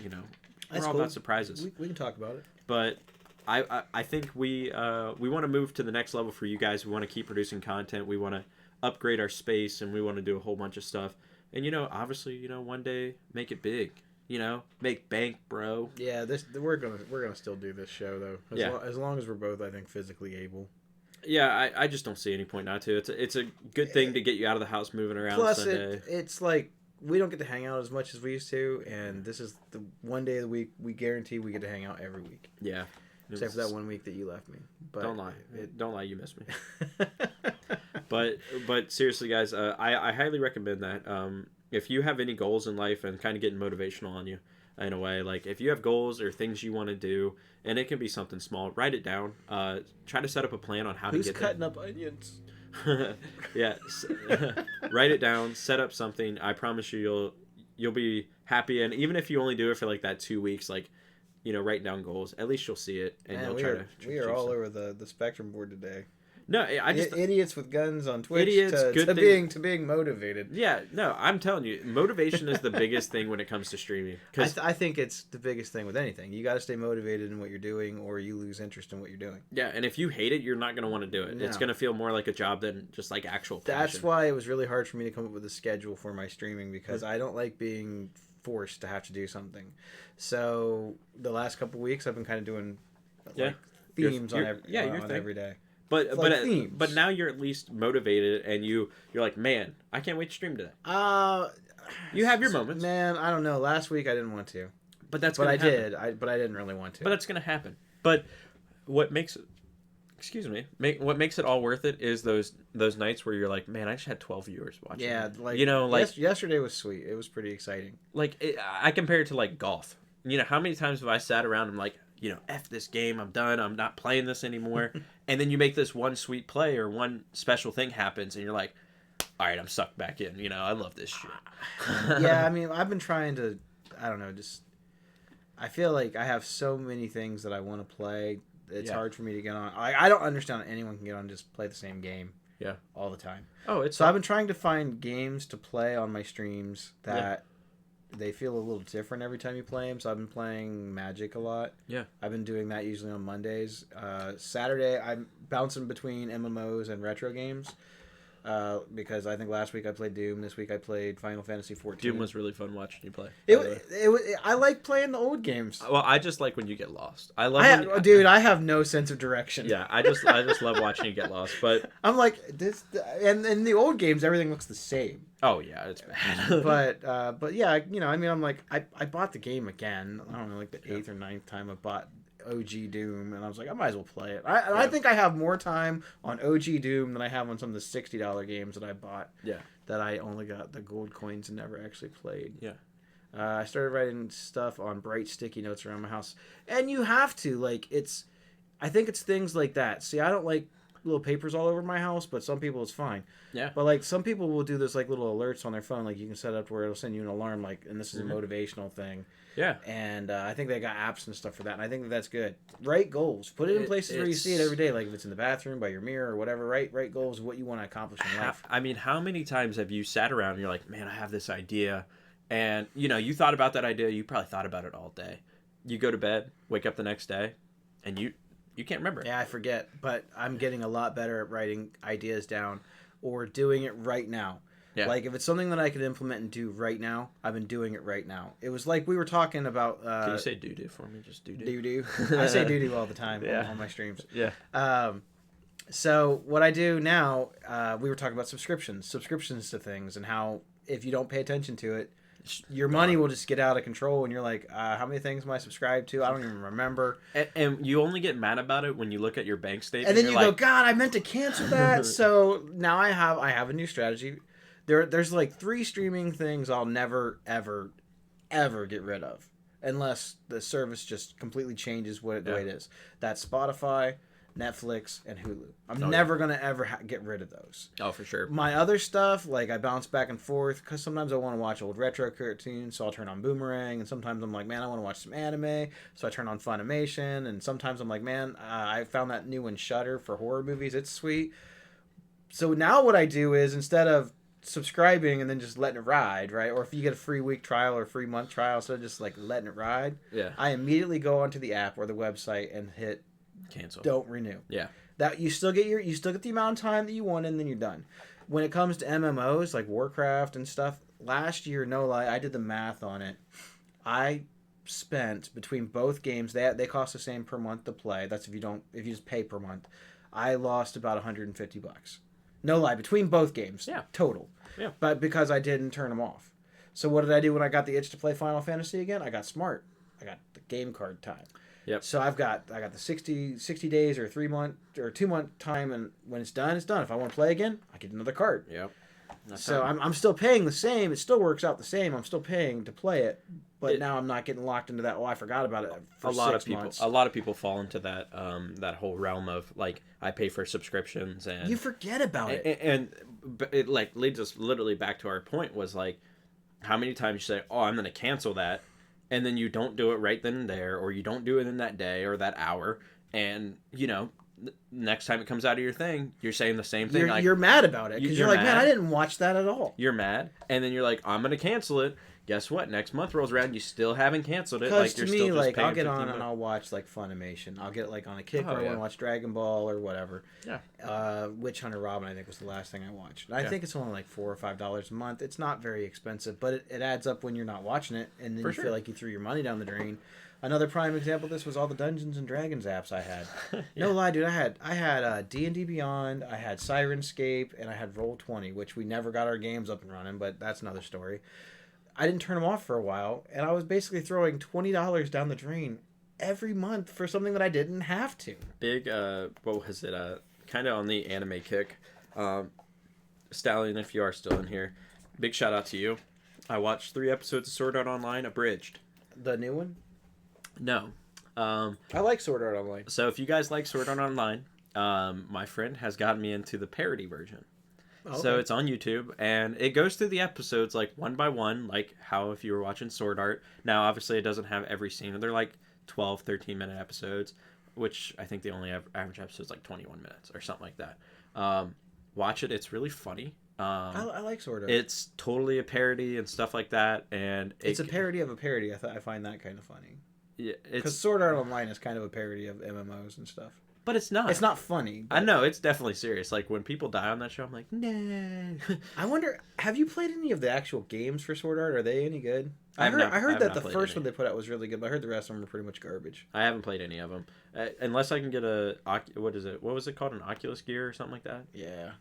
we're all about surprises. We can talk about it. But I think we want to move to the next level for you guys. We want to keep producing content. We want to upgrade our space, and we want to do a whole bunch of stuff. And, obviously, one day make it big. Make bank, bro. Yeah, we're gonna still do this show though. As long as we're both, I think, physically able. Yeah, I just don't see any point not to. It's a good thing to get you out of the house, moving around. Plus, Sunday. It's like we don't get to hang out as much as we used to, and this is the one day of the week we guarantee we get to hang out every week. Yeah, except for that 1 week that you left me. But don't lie, don't lie, you miss me. but seriously, guys, I highly recommend that. If you have any goals in life and kind of getting motivational on you in a way, like if you have goals or things you want to do, and it can be something small, write it down. Try to set up a plan on how to get there. Who's cutting up onions? Yeah, write it down, set up something. I promise you'll be happy. And even if you only do it for like that 2 weeks, like, write down goals, at least you'll see it. And you'll we are all over the spectrum board today. No, I just idiots with guns on Twitch. To being motivated. Yeah, no, I'm telling you, motivation is the biggest thing when it comes to streaming. I think it's the biggest thing with anything. You got to stay motivated in what you're doing, or you lose interest in what you're doing. Yeah, and if you hate it, you're not going to want to do it. No. It's going to feel more like a job than just like actual passion. That's why it was really hard for me to come up with a schedule for my streaming, because I don't like being forced to have to do something. So the last couple weeks, I've been kind of doing themes on every day. But now you're at least motivated, and you're like, man, I can't wait to stream today. You have your moments. Man, I don't know. Last week I didn't want to, but I did. But I didn't really want to. But that's gonna happen. But what makes it, what makes it all worth it is those nights where you're like, man, I just had 12 viewers watching. Yeah, yesterday was sweet. It was pretty exciting. I compare it to like golf. How many times have I sat around and like, F this game, I'm done, I'm not playing this anymore. And then you make this one sweet play or one special thing happens and you're like, all right, I'm sucked back in. I love this shit. Yeah, I mean, I've been trying to, I don't know, I feel like I have so many things that I want to play. It's hard for me to get on. I don't understand how anyone can get on and just play the same game all the time. So I've been trying to find games to play on my streams that... They feel a little different every time you play them, so I've been playing Magic a lot. Yeah. I've been doing that usually on Mondays. Saturday, I'm bouncing between MMOs and retro games because I think last week I played Doom. This week I played Final Fantasy XIV. Doom was really fun watching you play. I like playing the old games. Well, I just like when you get lost. I have no sense of direction. Yeah, I just love watching you get lost. But I'm like this, and in the old games, everything looks the same. Oh yeah, it's bad. but yeah, I'm like I bought the game again. I don't know, like the 8th or 9th time I bought OG Doom, and I was like, I might as well play it. I think I have more time on OG Doom than I have on some of the $60 games that I bought. Yeah. That I only got the gold coins and never actually played. Yeah. I started writing stuff on bright sticky notes around my house, and you have to I think it's things like that. See, I don't like little papers all over my house, but some people it's fine. Yeah. But like some people will do this like little alerts on their phone, like you can set up where it'll send you an alarm, like, and this is a motivational thing. Yeah. And I think they got apps and stuff for that, and I think that that's good. Write goals. Put it in places where you see it every day, like if it's in the bathroom, by your mirror, or whatever. Write goals of what you want to accomplish in life. I mean, how many times have you sat around and you're like, man, I have this idea, and you thought about that idea, you probably thought about it all day. You go to bed, wake up the next day, and you can't remember it. Yeah, I forget, but I'm getting a lot better at writing ideas down or doing it right now. Yeah. Like if it's something that I could implement and do right now, I've been doing it right now. It was like we were talking about. Can you say doo-doo for me? Just doo-doo. Doo-doo. I say doo-doo all the time on my streams. Yeah. So what I do now, we were talking about subscriptions to things, and how if you don't pay attention to it, your money will just get out of control, and you're like, how many things am I subscribed to? I don't even remember. And you only get mad about it when you look at your bank statement. And then you go, God, I meant to cancel that. So now I have a new strategy. There's like 3 streaming things I'll never, ever, ever get rid of. Unless the service just completely changes the way it is. That's Spotify, Netflix, and Hulu. I'm never going to ever get rid of those. Oh, for sure. My other stuff, like I bounce back and forth because sometimes I want to watch old retro cartoons, so I'll turn on Boomerang, and sometimes I'm like, man, I want to watch some anime, so I turn on Funimation, and sometimes I'm like, man, I found that new one Shudder for horror movies. It's sweet. So now what I do is instead of subscribing and then just letting it ride, right? Or if you get a free week trial or free month trial, so just like letting it ride, I immediately go onto the app or the website and hit cancel. Don't renew. Yeah. That you still get the amount of time that you want, and then you're done. When it comes to MMOs like Warcraft and stuff, last year, no lie, I did the math on it. I spent between both games, they cost the same per month to play. That's if you just pay per month. I lost about $150. No lie, between both games. Yeah. Total. Yeah. But because I didn't turn them off. So what did I do when I got the itch to play Final Fantasy again? I got smart. I got the game card time. Yep. So I got the 60 days or 3 month or 2 month time, and when it's done, it's done. If I want to play again, I get another card. Yep. So I'm still paying the same. It still works out the same. I'm still paying to play it, but now I'm not getting locked into that. Oh, I forgot about it. For a lot 6 of people, months. a lot of people fall into that that whole realm of like I pay for subscriptions and you forget about it. And it like leads us literally back to our point was like how many times you say, oh, I'm going to cancel that, and then you don't do it right then and there, or you don't do it in that day or that hour, and next time it comes out of your thing, you're saying the same thing. You're mad about it because you're like, mad. man, I didn't watch that at all. You're mad, and then you're like, I'm gonna cancel it. Guess what? Next month rolls around, you still haven't canceled it. Because Like to you're me, still just like paying I'll get 15 on bucks. and I'll watch like Funimation. I'll get like on a kick Oh, where I yeah. want to watch Dragon Ball or whatever. Yeah. Witch Hunter Robin, I think, was the last thing I watched. And I think it's only like $4 or $5 a month. It's not very expensive, but it adds up when you're not watching it, and then For you sure. feel like you threw your money down the drain. Another prime example of this was all the Dungeons and Dragons apps I had. No lie, dude, I had D&D Beyond, I had Sirenscape, and I had Roll20, which we never got our games up and running, but that's another story. I didn't turn them off for a while, and I was basically throwing $20 down the drain every month for something that I didn't have to. Big, what was it? Kind of on the anime kick. Stallion, if you are still in here, big shout out to you. I watched 3 episodes of Sword Art Online abridged. The new one? No. I like Sword Art Online. So if you guys like Sword Art Online, my friend has gotten me into the parody version. Okay. So it's on YouTube, and it goes through the episodes like one by one, like how if you were watching Sword Art. Now, obviously, it doesn't have every scene. They're like 12, 13-minute episodes, which I think the only average episode is like 21 minutes or something like that. Watch it. It's really funny. I like Sword Art. It's totally a parody and stuff like that. And it's a parody of a parody. I find that kind of funny. Yeah, because Sword Art Online is kind of a parody of MMOs and stuff. But it's not. It's not funny. I know, it's definitely serious. Like, when people die on that show, I'm like, no. I wonder, have you played any of the actual games for Sword Art? Are they any good? I heard have that not the played first any. one they put out was really good, but I heard the rest of them were pretty much garbage. I haven't played any of them. Unless I can get what is it? What was it called? An Oculus Gear or something like that? Yeah.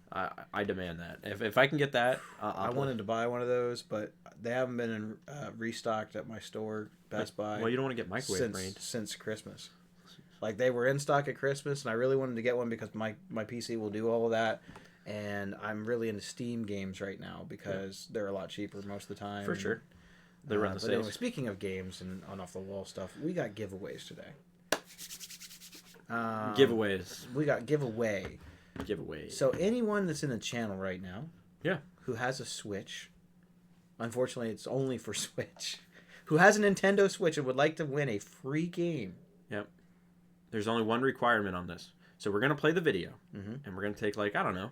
I demand that. If I can get that, I wanted to buy one of those, but they haven't been restocked at my store, Best Buy. Well, you don't want to get microwave brained. Since Christmas. Like, they were in stock at Christmas, and I really wanted to get one because my PC will do all of that. And I'm really into Steam games right now because they're a lot cheaper most of the time. For sure. They run the but sales. anyway, speaking of games and on off the wall stuff, we got giveaways today. Giveaways. We got giveaway. giveaway. So anyone that's in the channel right now, yeah, who has a Switch, unfortunately it's only for Switch, who has a Nintendo Switch and would like to win a free game. Yep. There's only one requirement on this. So we're gonna play the video, and we're gonna take like I don't know.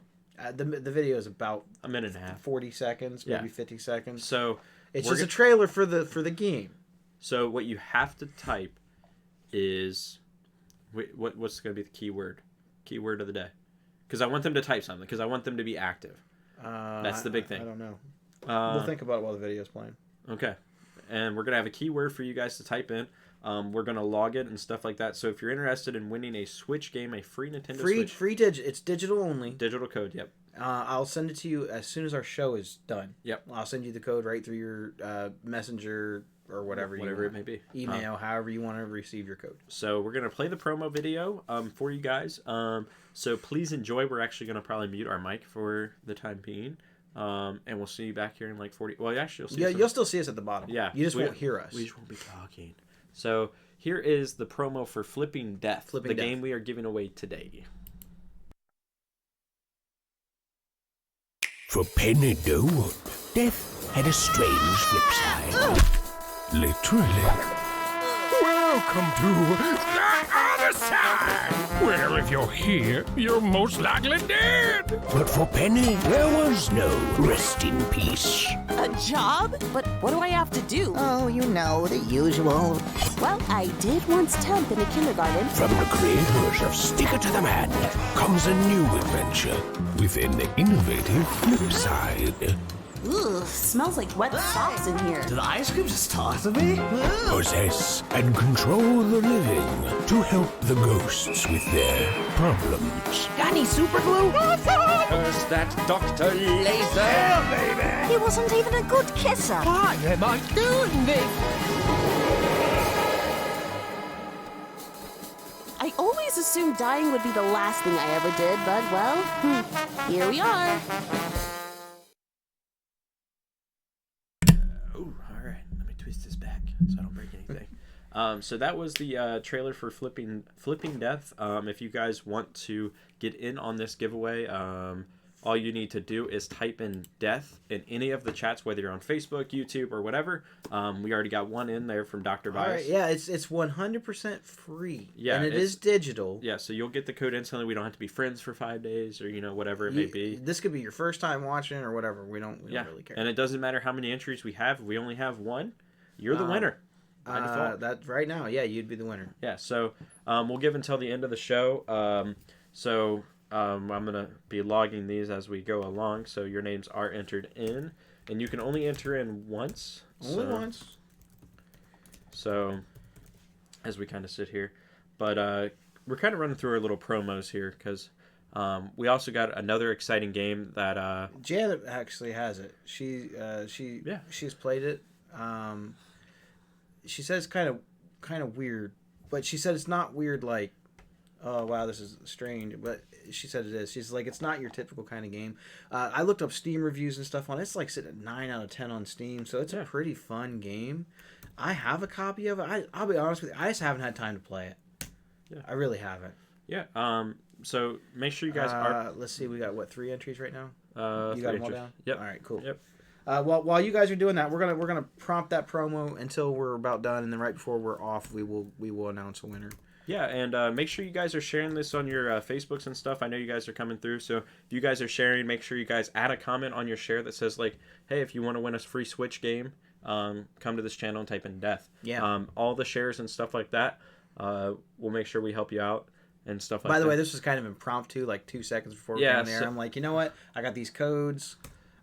The video is about a minute and a half, 40 seconds, maybe 50 seconds. So it's just a trailer for the game. So what you have to type is, what's going to be the keyword of the day? Because I want them to type something. Because I want them to be active. That's the big thing. I don't know. We'll think about it while the video's playing. Okay, and we're gonna have a keyword for you guys to type in. We're gonna log it and stuff like that. So if you're interested in winning a Switch game, a free Nintendo Switch, it's digital only. Digital code. Yep. I'll send it to you as soon as our show is done. Yep. I'll send you the code right through your messenger or whatever it may be. Email, however you want to receive your code. So we're gonna play the promo video for you guys. So please enjoy. We're actually gonna probably mute our mic for the time being. And we'll see you back here in like 40. Well, actually, you'll still see us at the bottom. Yeah, you just won't hear us. We just won't be talking. So here is the promo for Flipping Death, the game we are giving away today. For Penny Doe, death had a strange flip side. Literally. Welcome to the other side! Well, if you're here, you're most likely dead! But for Penny, there was no rest in peace. A job? But what do I have to do? Oh, you know, the usual. Well, I did once temp in a kindergarten. From the creators of Sticker to the Man comes a new adventure with an innovative flip side. Ugh, smells like wet socks in here. Did the ice cream just talk to me? Possess and control the living to help the ghosts with their problems. Got any super glue? Is that Dr. Laser? Yeah, baby! He wasn't even a good kisser. Why am I doing this? I always assumed dying would be the last thing I ever did, but well, here we are. Twist this back so I don't break anything. So that was the trailer for Flipping Death. If you guys want to get in on this giveaway, all you need to do is type in death in any of the chats, whether you're on Facebook, YouTube, or whatever. We already got one in there from Dr. Bias. All right, yeah, it's 100% free. Yeah, and it is digital. Yeah, so you'll get the code instantly. We don't have to be friends for 5 days or whatever it may be. This could be your first time watching or whatever. We don't really care. And it doesn't matter how many entries we have. If we only have one, you're the winner. By default. That right now, yeah, you'd be the winner. Yeah, so we'll give until the end of the show. I'm going to be logging these as we go along, so your names are entered in. And you can only enter in once. Only once. So, as we kind of sit here. But we're kind of running through our little promos here, because we also got another exciting game that... Janet actually has it. She's played it. She says kind of weird, but she said it's not weird like, oh wow, this is strange, but she said it is. She's like, it's not your typical kind of game. I looked up Steam reviews and stuff on it. It's like sitting at 9 out of 10 on Steam, so it's a pretty fun game. I have a copy of it. I'll be honest with you, I just haven't had time to play it. Yeah, I really haven't. Yeah. So make sure you guys are. Let's see, we got 3 entries right now. You 3 got them all entries. down. Yep. All right, cool. Yep. While you guys are doing that, we're gonna prompt that promo until we're about done, and then right before we're off, we will announce a winner. Yeah, and make sure you guys are sharing this on your Facebooks and stuff. I know you guys are coming through, so if you guys are sharing, make sure you guys add a comment on your share that says like, "Hey, if you want to win a free Switch game, come to this channel and type in death." Yeah. All the shares and stuff like that, we'll make sure we help you out and stuff like that. By the way, this was kind of impromptu, like 2 seconds before we got in there. I'm like, you know what? I got these codes.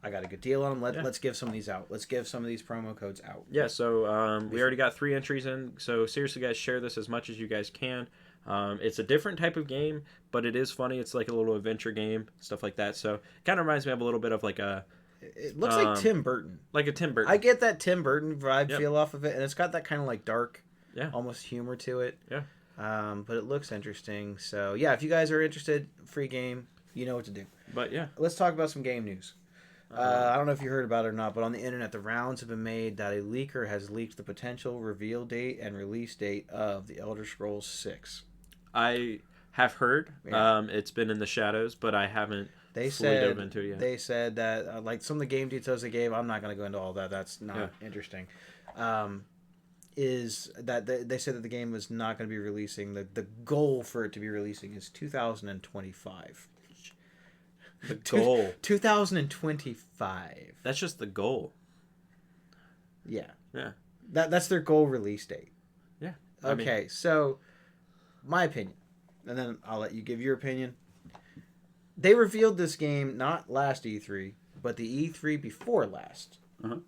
I got a good deal on them. Let's give some of these out. Let's give some of these promo codes out. Yeah, so we already got 3 entries in. So seriously, guys, share this as much as you guys can. It's a different type of game, but it is funny. It's like a little adventure game, stuff like that. So it kind of reminds me of a little bit of like a... It looks like Tim Burton. Like a Tim Burton. I get that Tim Burton vibe feel off of it, and it's got that kind of like dark, almost humor to it. Yeah. But it looks interesting. So yeah, if you guys are interested, free game, you know what to do. But yeah. Let's talk about some game news. I don't know if you heard about it or not, but on the internet, the rounds have been made that a leaker has leaked the potential reveal date and release date of The Elder Scrolls 6. I have heard. Yeah. It's been in the shadows, but I haven't They fully dove said into it yet. they said that like some of the game details they gave. I'm not going to go into all that. That's not interesting. Is that they said that the game was not going to be releasing. The goal for it to be releasing is 2025. The goal. 2025. That's just the goal. Yeah. Yeah. That's their goal release date. Yeah. Okay, so my opinion, and then I'll let you give your opinion. They revealed this game not last E3, but the E3 before last,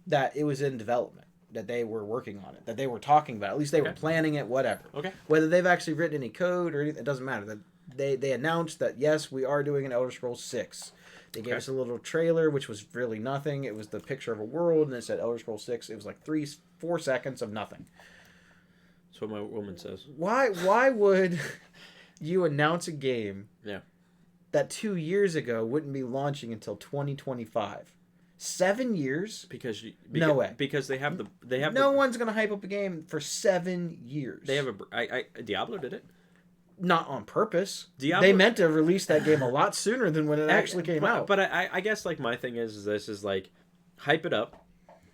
that it was in development, that they were working on it, that they were talking about it. At least they were planning it, whatever. Okay. Whether they've actually written any code or anything, it doesn't matter. That they announced that, yes, we are doing an Elder Scrolls 6. They gave us a little trailer, which was really nothing. It was the picture of a world, and it said Elder Scrolls 6. It was like 4 seconds of nothing. That's what my woman says. Why would you announce a game Yeah. that 2 years ago wouldn't be launching until 2025? 7 years? No way. Because they have No one's gonna hype up a game for 7 years. They have Diablo did it. Not on purpose. Diablo- They meant to release that game a lot sooner than when it actually came out. But I guess like my thing is this is like hype it up,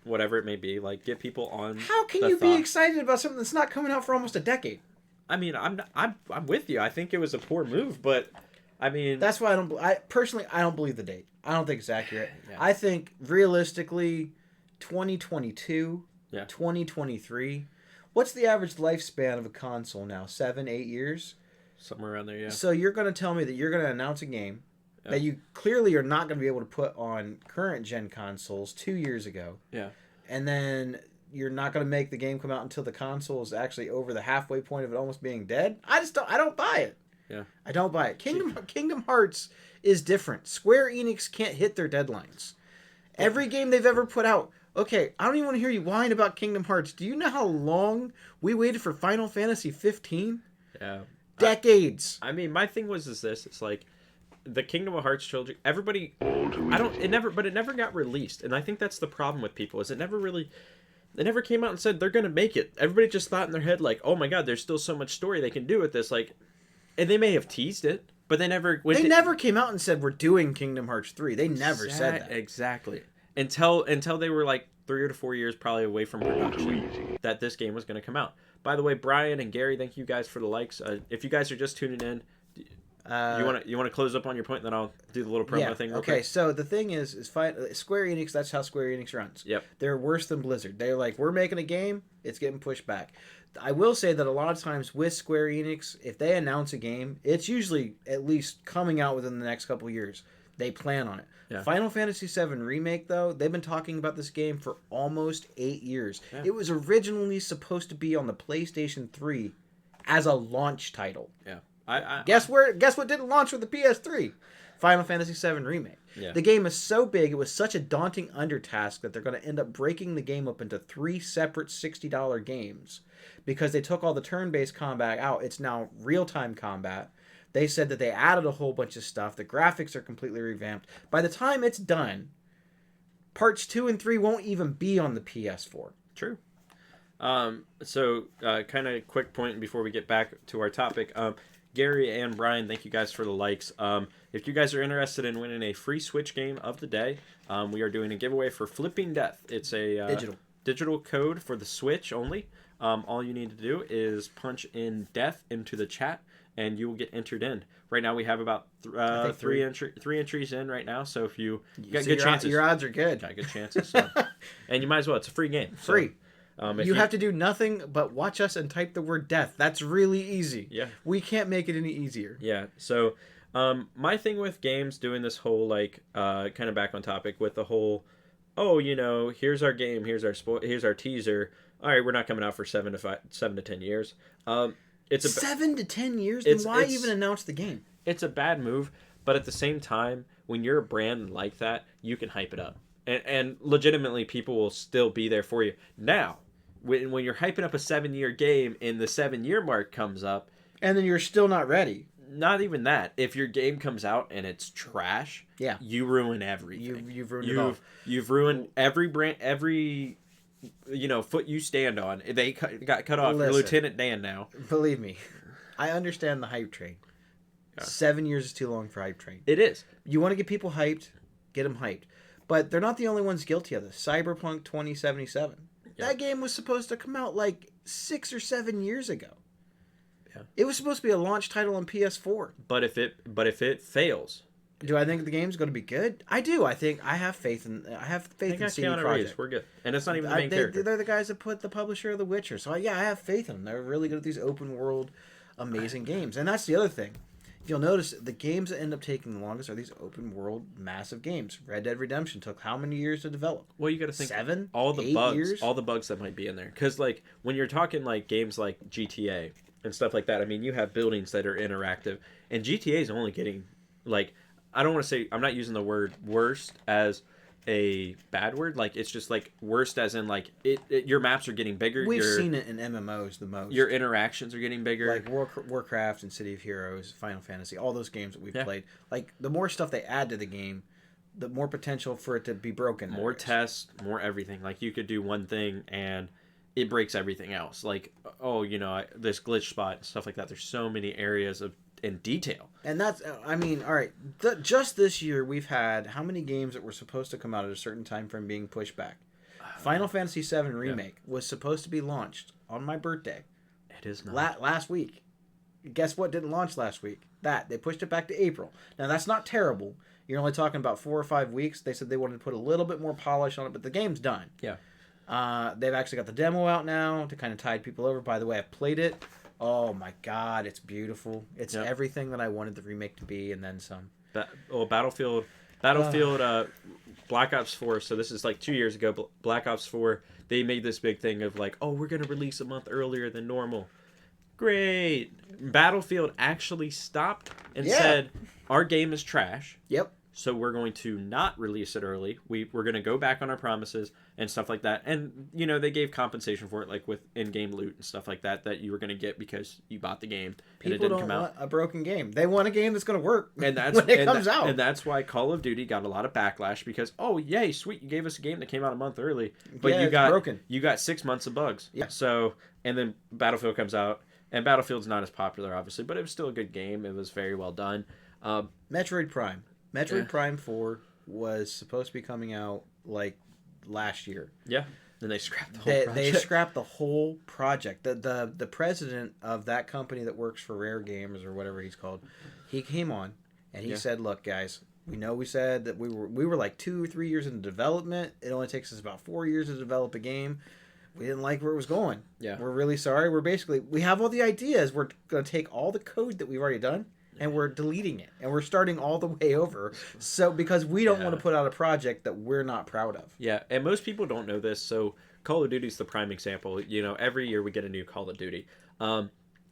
whatever it may be, like get people on. How can the you be thought. excited about something that's not coming out for almost a decade? I mean, I'm with you. I think it was a poor move, but I mean That's why I personally don't believe the date. I don't think it's accurate. Yeah. I think realistically 2022, 2023. What's the average lifespan of a console now? 7-8 years? somewhere around there. Yeah. So you're going to tell me that you're going to announce a game that you clearly are not going to be able to put on current gen consoles 2 years ago. Yeah. And then you're not going to make the game come out until the console is actually over the halfway point of it almost being dead? I don't buy it. Yeah. I don't buy it. Kingdom Hearts is different. Square Enix can't hit their deadlines. Every game they've ever put out. Okay, I don't even want to hear you whine about Kingdom Hearts. Do you know how long we waited for Final Fantasy 15? Yeah. Decades. I mean, my thing was this. It's like the Kingdom of Hearts trilogy. Everybody, it never got released, and I think that's the problem with people. Is it never came out and said they're gonna make it. Everybody just thought in their head like, oh my god, there's still so much story they can do with this. Like, and they may have teased it, but they never. Never came out and said we're doing Kingdom Hearts 3. They never said that. Exactly. Until they were like 3 to 4 years probably away from production that this game was going to come out. By the way, Brian and Gary, thank you guys for the likes. If you guys are just tuning in, you want to close up on your point, and then I'll do the little promo thing. Real quick. So the thing is Square Enix. That's how Square Enix runs. Yep. They're worse than Blizzard. They're like, we're making a game, it's getting pushed back. I will say that a lot of times with Square Enix, if they announce a game, it's usually at least coming out within the next couple of years. They plan on it. Yeah. Final Fantasy VII Remake, though, they've been talking about this game for almost 8 years. Yeah. It was originally supposed to be on the PlayStation 3 as a launch title. Yeah. Guess what didn't launch with the PS3? Final Fantasy VII Remake. Yeah. The game is so big, it was such a daunting undertask that they're going to end up breaking the game up into 3 separate $60 games because they took all the turn-based combat out. It's now real-time combat. They said that they added a whole bunch of stuff. The graphics are completely revamped. By the time it's done, parts 2 and 3 won't even be on the PS4. True. So kind of quick point before we get back to our topic. Gary and Brian, thank you guys for the likes. If you guys are interested in winning a free Switch game of the day, we are doing a giveaway for Flipping Death. It's a digital code for the Switch only. All you need to do is punch in death into the chat, and you will get entered in. Right now we have about three entries in right now, so if you got good chances. Your odds are good. Got good chances. So. And you might as well. It's a free game. So, Free. You have to do nothing but watch us and type the word death. That's really easy. Yeah. We can't make it any easier. Yeah. So my thing with games doing this whole like kind of back on topic with the whole, here's our game, here's our teaser. All right, we're not coming out for 7 to 10 years. It's 7 to 10 years. Then why even announce the game? It's a bad move, but at the same time, when you're a brand like that, you can hype it up, and legitimately, people will still be there for you. Now, when you're hyping up a 7-year game and the 7-year mark comes up, and then you're still not ready. Not even that. If your game comes out and it's trash, you ruin everything. You've ruined it all. You've ruined every brand, every foot you stand on. They got cut off. You're Lieutenant Dan now. Believe me, I understand the hype train, 7 years is too long for hype train. It is. You want to get people hyped, get them hyped. But they're not the only ones guilty of this. Cyberpunk 2077. Yeah. That game was supposed to come out like 6 or 7 years ago. Yeah. It was supposed to be a launch title on PS4. But if it fails, Do I think the game's going to be good? I do. I have faith in they in got CD Keanu Projekt. Reeves. We're good. And it's not even the main character. They're the guys that put the publisher of The Witcher. So yeah, I have faith in them. They're really good at these open world, amazing games. And that's the other thing. If you'll notice, the games that end up taking the longest are these open world, massive games. Red Dead Redemption took how many years to develop? Well, you got to think 7, all the 8 bugs, years? all the bugs that might be in there. Because like when you're talking like games like GTA and stuff like that, I mean, you have buildings that are interactive, and GTA is only getting like, I don't want to say, I'm not using the word worst as a bad word. Like it's just like worst as in like your maps are getting bigger. We've seen it in MMOs the most. Your interactions are getting bigger. Like Warcraft and City of Heroes, Final Fantasy, all those games that we've Yeah. played. Like the more stuff they add to the game, the more potential for it to be broken. More there is. tests, more everything. Like you could do one thing and it breaks everything else. Like, oh, this glitch spot and stuff like that. There's so many areas of in detail. And that's, I mean, all right. Just this year, we've had how many games that were supposed to come out at a certain time frame being pushed back? Final Fantasy VII Remake was supposed to be launched on my birthday. It is not. Last week. Guess what didn't launch last week? They pushed it back to April. Now, that's not terrible. You're only talking about 4 or 5 weeks. They said they wanted to put a little bit more polish on it, but the game's done. Yeah. They've actually got the demo out now to kind of tide people over. By the way, I've played it. Oh my god, it's beautiful. It's everything that I wanted the remake to be, and then some. Battlefield Black Ops 4, so this is like 2 years ago, Black Ops 4, they made this big thing of like, oh, we're going to release a month earlier than normal. Great. Battlefield actually stopped and said, our game is trash. Yep. So we're going to not release it early. We're going to go back on our promises and stuff like that. And, they gave compensation for it, like with in-game loot and stuff like that you were going to get because you bought the game and it didn't come out. Want a broken game. They want a game that's going to work and that's, when it comes out. And that's why Call of Duty got a lot of backlash because, oh, yay, sweet, you gave us a game that came out a month early. But you got 6 months of bugs. Yeah. So, and then Battlefield comes out. And Battlefield's not as popular, obviously, but it was still a good game. It was very well done. Metroid Prime. Prime 4 was supposed to be coming out like last year. Yeah. Then they scrapped the whole project. They scrapped the whole project. The president of that company that works for Rare Games or whatever he's called, he came on and he said, "Look, guys, we said that we were like 2 or 3 years into development. It only takes us about 4 years to develop a game. We didn't like where it was going. Yeah. We're really sorry. We have all the ideas. We're going to take all the code that we've already done and we're deleting it. And we're starting all the way over. So because we don't want to put out a project that we're not proud of." Yeah, and most people don't know this. So Call of Duty is the prime example. Every year we get a new Call of Duty.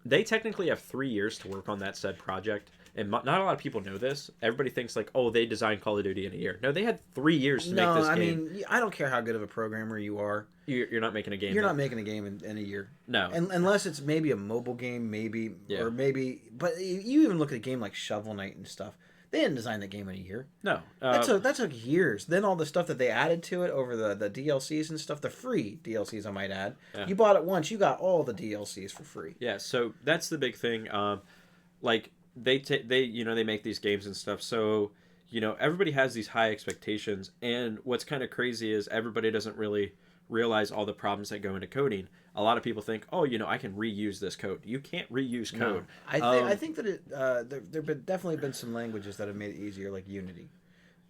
They technically have 3 years to work on that said project. And not a lot of people know this. Everybody thinks like, oh, they designed Call of Duty in a year. No, they had 3 years to make this game. I mean, I don't care how good of a programmer you are. You're not making a game. You're not making a game in a year. No. Unless it's maybe a mobile game, or maybe. But you even look at a game like Shovel Knight and stuff. They didn't design that game in a year. No. That took years. Then all the stuff that they added to it over the DLCs and stuff, the free DLCs, I might add. Yeah. You bought it once, you got all the DLCs for free. Yeah, so that's the big thing. Like they make these games and stuff. So, everybody has these high expectations, and what's kind of crazy is everybody doesn't really realize all the problems that go into coding. A lot of people think, oh, I can reuse this code. You can't reuse code. No. I think that there've definitely been some languages that have made it easier, like Unity.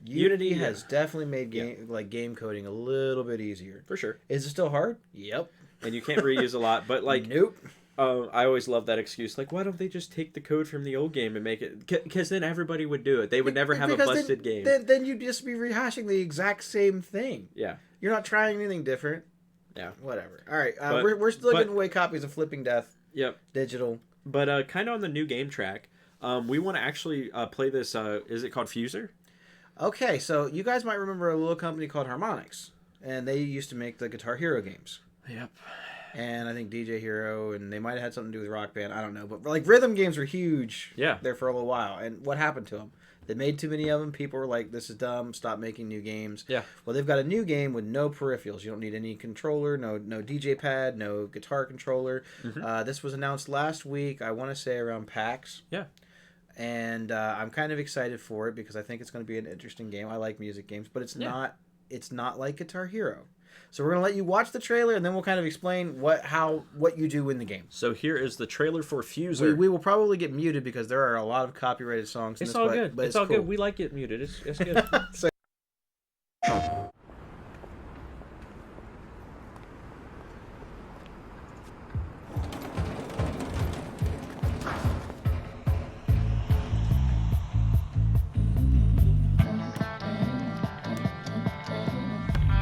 Unity has definitely made game coding a little bit easier. For sure. Is it still hard? Yep. And you can't reuse a lot, but like nope. I always love that excuse. Like, why don't they just take the code from the old game and make it? Because then everybody would do it. They would never have a busted game. Then you'd just be rehashing the exact same thing. Yeah. You're not trying anything different. Yeah. Whatever. All right. We're still giving away copies of Flipping Death. Yep. Digital. But kind of on the new game track, we want to actually play this. Is it called Fuser? Okay, so you guys might remember a little company called Harmonix, and they used to make the Guitar Hero games. Yep. And I think DJ Hero, and they might have had something to do with Rock Band. I don't know, but like rhythm games were huge. Yeah. There for a little while, and what happened to them? They made too many of them. People were like, "This is dumb. Stop making new games." Yeah. Well, they've got a new game with no peripherals. You don't need any controller, no DJ pad, no guitar controller. Mm-hmm. This was announced last week. I want to say around PAX. Yeah. and I'm kind of excited for it because I think it's going to be an interesting game. I like music games, but it's not like Guitar Hero. So we're gonna let you watch the trailer, and then we'll kind of explain what you do in the game. So here is the trailer for Fuser. We will probably get muted because there are a lot of copyrighted songs. It's in this, all but, good. But It's all cool. good. We like it muted. It's good. So,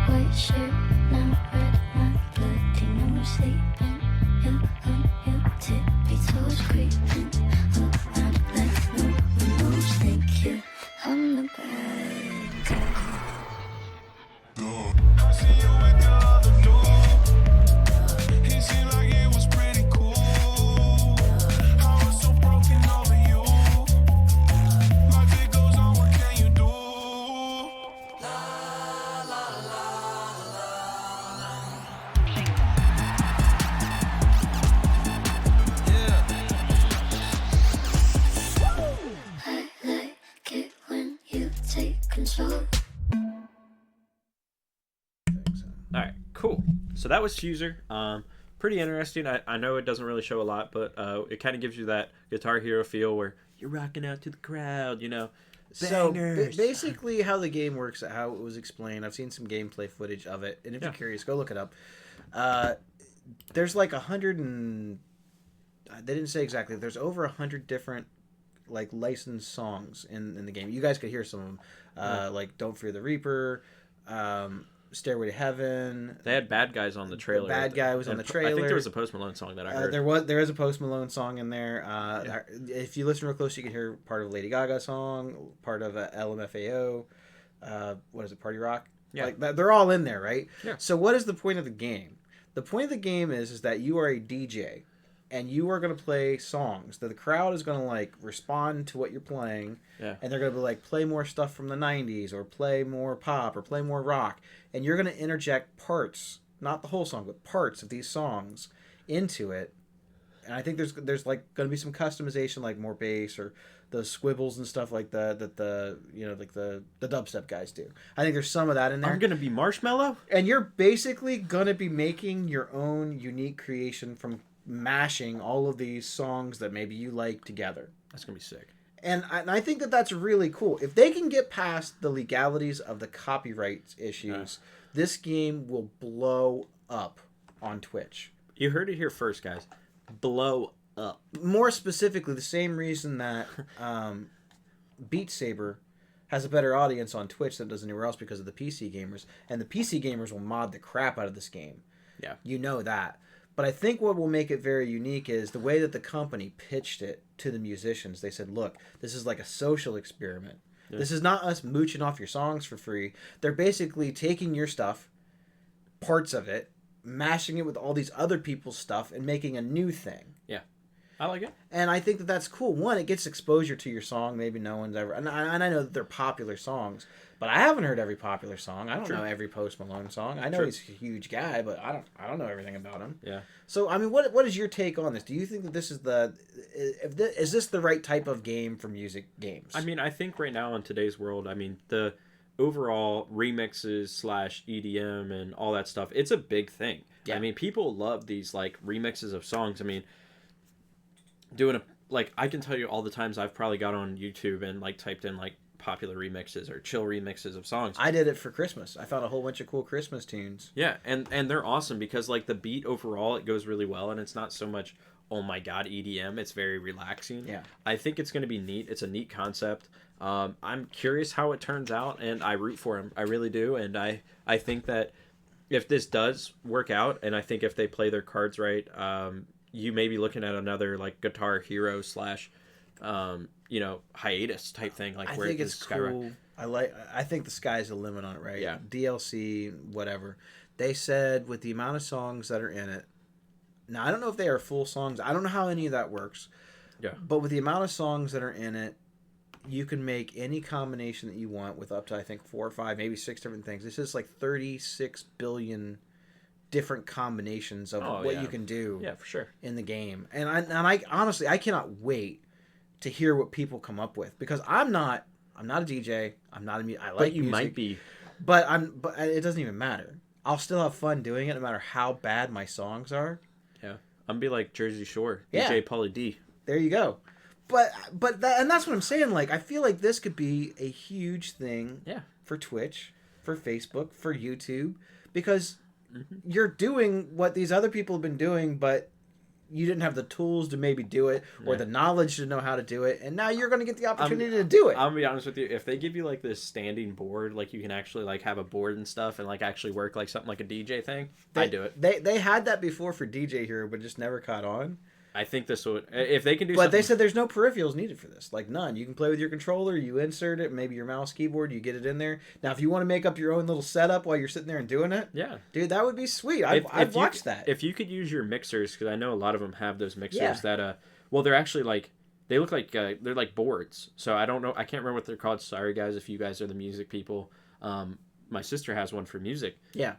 White shirt, now red, my blood, you know I'm sleeping. You on your tippy toes creeping around like no one knows. Think you I'm the bad guy. I see you with the other dude. He seemed like it was pretty cool. I was so broken over you. Life it goes on, what can you do? I like it when you take control. All right, cool. So that was Fuser. Pretty interesting. I know it doesn't really show a lot, but it kind of gives you that Guitar Hero feel where you're rocking out to the crowd, you know. So Bangers. basically, how the game works, how it was explained. I've seen some gameplay footage of it, and if you're curious, go look it up. There's like 100 and they didn't say exactly. There's over 100 different like licensed songs in the game. You guys could hear some of them, like "Don't Fear the Reaper," "Stairway to Heaven." They had Bad Guys on the trailer. Bad Guy was on And the I think trailer. there was a Post Malone song that I heard. There is a Post Malone song in there. If you listen real close, you can hear part of a Lady Gaga song, part of a LMFAO. What is it? Party Rock. Yeah. Like they're all in there, right? Yeah. So what is the point of the game? The point of the game is that you are a DJ, and you are going to play songs that the crowd is going to like respond to what you're playing. Yeah. And they're going to be like, play more stuff from the 90s, or play more pop, or play more rock. And you're going to interject parts, not the whole song, but parts of these songs into it. And I think there's like going to be some customization, like more bass or those squibbles and stuff like that the like the dubstep guys do. I think there's some of that in there. I'm gonna be Marshmallow. And you're basically going to be making your own unique creation from mashing all of these songs that maybe you like together. That's gonna be sick. And I think that that's really cool. If they can get past the legalities of the copyright issues, this game will blow up on Twitch. You heard it here first, guys. Blow up. More specifically, the same reason that Beat Saber has a better audience on Twitch than it does anywhere else, because of the PC gamers. And the PC gamers will mod the crap out of this game. Yeah. You know that. But I think what will make it very unique is the way that the company pitched it to the musicians. They said, look, this is like a social experiment. Yeah. This is not us mooching off your songs for free. They're basically taking your stuff, parts of it, mashing it with all these other people's stuff, and making a new thing. Yeah. I like it. And I think that that's cool. One, it gets exposure to your song. Maybe no one's ever... And I know that they're popular songs, but I haven't heard every popular song. I don't know every Post Malone song. I know he's a huge guy, but I don't know everything about him. Yeah. So, I mean, what is your take on this? Do you think that this is is this the right type of game for music games? I mean, I think right now in today's world, I mean, the overall remixes / EDM and all that stuff, it's a big thing. Yeah. I mean, people love these, like, remixes of songs. I mean... I can tell you all the times I've probably got on YouTube and like typed in like popular remixes or chill remixes of songs. I did it for Christmas. I found a whole bunch of cool Christmas tunes. Yeah, and they're awesome because like the beat overall, it goes really well, and it's not so much, oh my god, EDM. It's very relaxing. Yeah. I think it's going to be neat. It's a neat concept. I'm curious how it turns out, and I root for him. I really do, and I think that if this does work out, and I think if they play their cards right, you may be looking at another like Guitar Hero / hiatus type thing. Like, I where think it's cool. I think the sky's the limit on it, right? Yeah. DLC, whatever. They said with the amount of songs that are in it. Now I don't know if they are full songs. I don't know how any of that works. Yeah. But with the amount of songs that are in it, you can make any combination that you want with up to I think 4 or 5, maybe 6 different things. This is like 36 billion different combinations of what you can do for sure in the game. And I honestly, I cannot wait to hear what people come up with, because I'm not a DJ. I'm not I like But you music, might be. but it doesn't even matter. I'll still have fun doing it no matter how bad my songs are. Yeah. I'm gonna be like Jersey Shore, Yeah. DJ Pauly D. There you go. But that's what I'm saying. Like, I feel like this could be a huge thing. Yeah. For Twitch, for Facebook, for YouTube, because you're doing what these other people have been doing, but you didn't have the tools to maybe do it, or the knowledge to know how to do it, and now you're going to get the opportunity to do it. I'm gonna be honest with you. If they give you like this standing board, like you can actually like have a board and stuff, and like actually work like something like a DJ thing, I do it. They had that before for DJ Hero, but just never caught on. I think this would, if they can do. But something... they said there's no peripherals needed for this, like none. You can play with your controller, you insert it, maybe your mouse, keyboard, you get it in there. Now, if you want to make up your own little setup while you're sitting there and doing it, yeah, dude, that would be sweet. I'd watch that. If you could use your mixers, because I know a lot of them have those mixers that, well, they're actually like, they look like they're like boards. So I don't know, I can't remember what they're called. Sorry guys, if you guys are the music people. My sister has one for music. Yeah.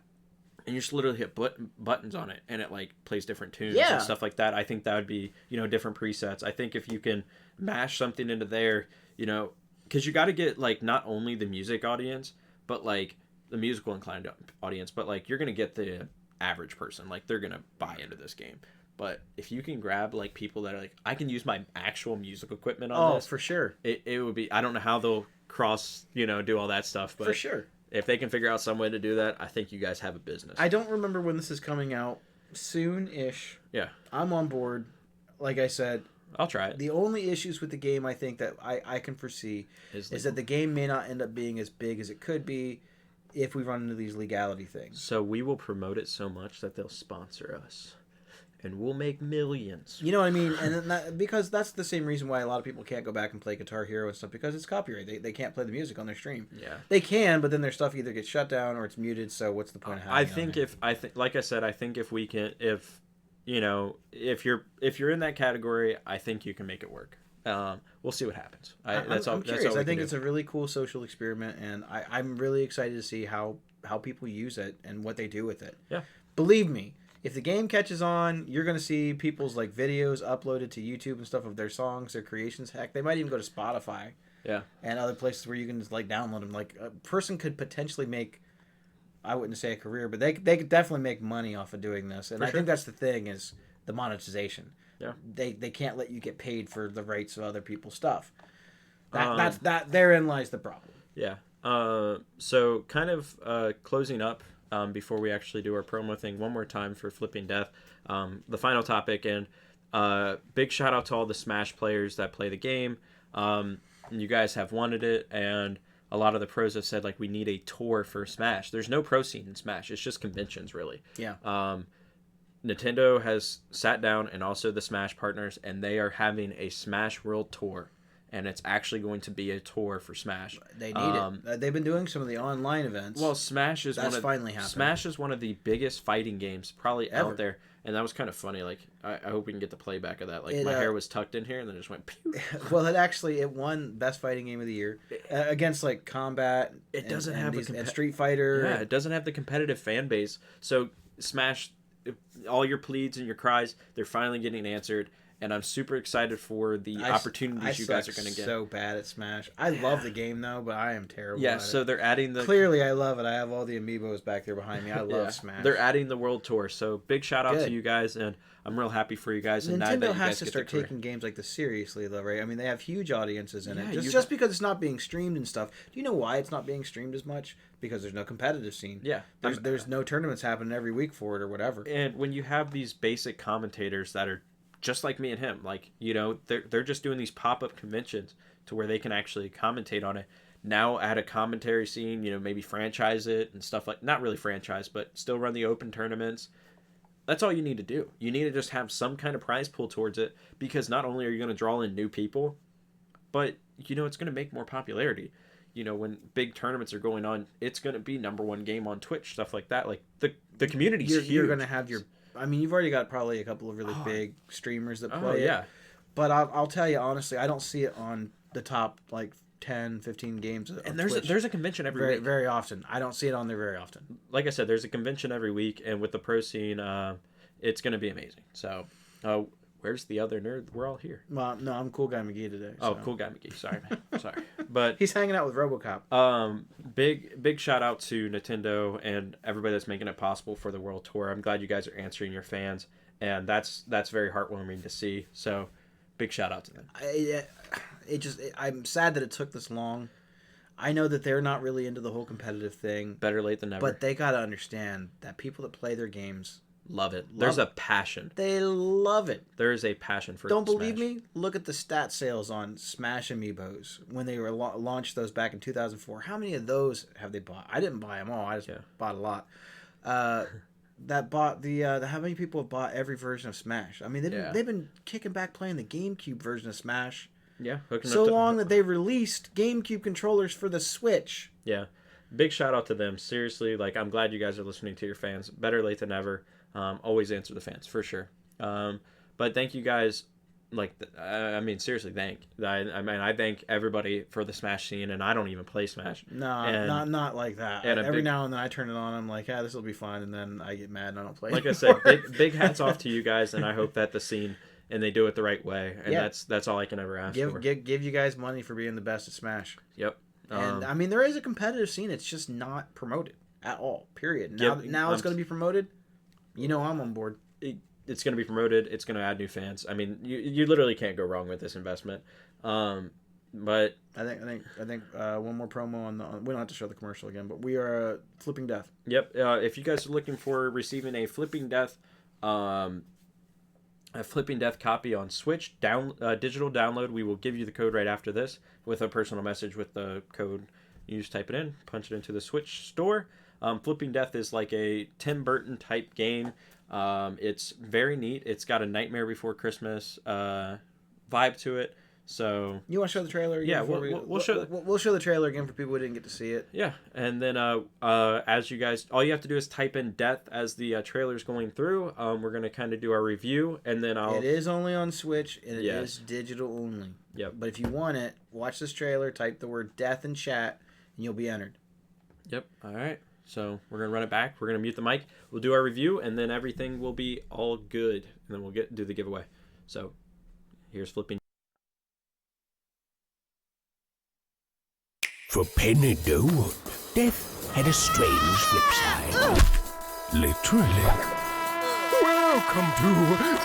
And you just literally hit buttons on it, and it like plays different tunes Yeah. and stuff like that. I think that would be, different presets. I think if you can mash something into there, because you got to get like not only the music audience, but like the musical inclined audience, but like you're gonna get the average person, like they're gonna buy into this game. But if you can grab like people that are like, I can use my actual music equipment on this, for sure. It would be. I don't know how they'll cross, do all that stuff, but For sure. If they can figure out some way to do that, I think you guys have a business. I don't remember when this is coming out. Soon-ish. Yeah. I'm on board. Like I said, I'll try it. the only issues with the game I think that I can foresee is that the game may not end up being as big as it could be if we run into these legality things. So we will promote it so much that they'll sponsor us. And we'll make millions. You know what I mean? And then because that's the same reason why a lot of people can't go back and play Guitar Hero and stuff, because it's copyright. They can't play the music on their stream. Yeah. They can, but then their stuff either gets shut down or it's muted, so what's the point of having like I said, I think if we can, if you're in that category, I think you can make it work. We'll see what happens. I'm curious. I think it's a really cool social experiment, and I'm really excited to see how people use it and what they do with it. Yeah. Believe me, if the game catches on, you're going to see people's like videos uploaded to YouTube and stuff of their songs, their creations. Heck, they might even go to Spotify. Yeah. And other places where you can just like download them. Like a person could potentially make, I wouldn't say a career, but they could definitely make money off of doing this. And I think that's the thing, is the monetization. Yeah. They can't let you get paid for the rights of other people's stuff. Therein lies the problem. Yeah. So kind of closing up before we actually do our promo thing one more time for Flipping Death, the final topic, and big shout out to all the Smash players that play the game. You guys have wanted it, and a lot of the pros have said like we need a tour for Smash. There's no pro scene in Smash. It's just conventions really. Yeah. Nintendo has sat down, and also the Smash partners, and they are having a Smash World Tour. And it's actually going to be a tour for Smash. They need it. They've been doing some of the online events. Well, Smash is finally happening. Smash is one of the biggest fighting games probably out there, and that was kind of funny. Like, I hope we can get the playback of that. Like, my hair was tucked in here, and then it just went. Pew. Well, it won Best Fighting Game of the Year against like Combat. It doesn't have and Street Fighter. Yeah, it doesn't have the competitive fan base. So Smash, all your pleads and your cries, they're finally getting answered. And I'm super excited for the opportunities you guys are going to get. So bad at Smash. I love the game though, but I am terrible. Yeah, at so it. they're adding the. Clearly, I love it. I have all the amiibos back there behind me. I love Smash. They're adding the World Tour, so big shout out to you guys, and I'm real happy for you guys. And Nintendo that you has guys to get start the taking games like this seriously, though, right? I mean, they have huge audiences in it. Yeah, Just because it's not being streamed and stuff. Do you know why it's not being streamed as much? Because there's no competitive scene. Yeah, there's no tournaments happening every week for it or whatever. And when you have these basic commentators that are just like me and him, like, they're just doing these pop-up conventions to where they can actually commentate on it. Now add a commentary scene, maybe franchise it and stuff like, not really franchise, but still run the open tournaments. That's all you need to do. You need to just have some kind of prize pool towards it, because not only are you going to draw in new people, but it's going to make more popularity. When big tournaments are going on, it's going to be #1 game on Twitch, stuff like that. Like the community's huge. You're going to have you've already got probably a couple of really big streamers that play it. But I'll tell you honestly, I don't see it on the top like 10, 15 games. And there's a convention every week. Very often. I don't see it on there very often. Like I said, there's a convention every week, and with the pro scene, it's going to be amazing. So, Where's the other nerd? We're all here. Well, no, I'm Cool Guy McGee today. Oh, so. Cool Guy McGee. Sorry, man. Sorry. But He's hanging out with RoboCop. big shout out to Nintendo and everybody that's making it possible for the World Tour. I'm glad you guys are answering your fans, and that's very heartwarming to see. So, big shout out to them. I'm sad that it took this long. I know that they're not really into the whole competitive thing. Better late than never. But they got to understand that people that play their games love it. There's a passion. They love it. There is a passion for Don't Smash. believe me? Look at the stat sales on Smash Amiibos when they were launched those back in 2004. How many of those have they bought? I didn't buy them all. I just bought a lot. That bought how many people have bought every version of Smash? I mean, they've been kicking back playing the GameCube version of Smash. Yeah, so long that they released GameCube controllers for the Switch. Yeah, big shout out to them. Seriously, like I'm glad you guys are listening to your fans. Better late than never. Always answer the fans for sure. But thank you guys. I mean, seriously, I thank everybody for the Smash scene, and I don't even play Smash. No, not like that. Every now and then I turn it on. I'm like, this will be fine, and then I get mad and I don't play. Like anymore. I said, big hats off to you guys, and I hope that the scene. And they do it the right way, and that's all I can ever ask for. Give you guys money for being the best at Smash. Yep. And I mean, there is a competitive scene. It's just not promoted at all. Period. Now it's going to be promoted. You know, I'm on board. It's going to be promoted. It's going to add new fans. I mean, you literally can't go wrong with this investment. But I think one more promo on the. We don't have to show the commercial again, but we are Flipping Death. Yep. If you guys are looking for receiving a Flipping Death. A Flipping Death copy on Switch, digital download. We will give you the code right after this with a personal message with the code. You just type it in, punch it into the Switch store. Flipping Death is like a Tim Burton type game. It's very neat. It's got a Nightmare Before Christmas vibe to it. So you want to show the trailer again? Yeah, we'll show the trailer again for people who didn't get to see it. Yeah, and then as you guys, all you have to do is type in "death" as the trailer's going through. We're gonna kind of do our review, and then It is only on Switch, and it is digital only. Yep. But if you want it, watch this trailer, type the word "death" in chat, and you'll be entered. Yep. All right. So we're gonna run it back. We're gonna mute the mic. We'll do our review, and then everything will be all good, and then we'll do the giveaway. So here's Flipping. For Penny Dowood, death had a strange flip side. Literally. Welcome to the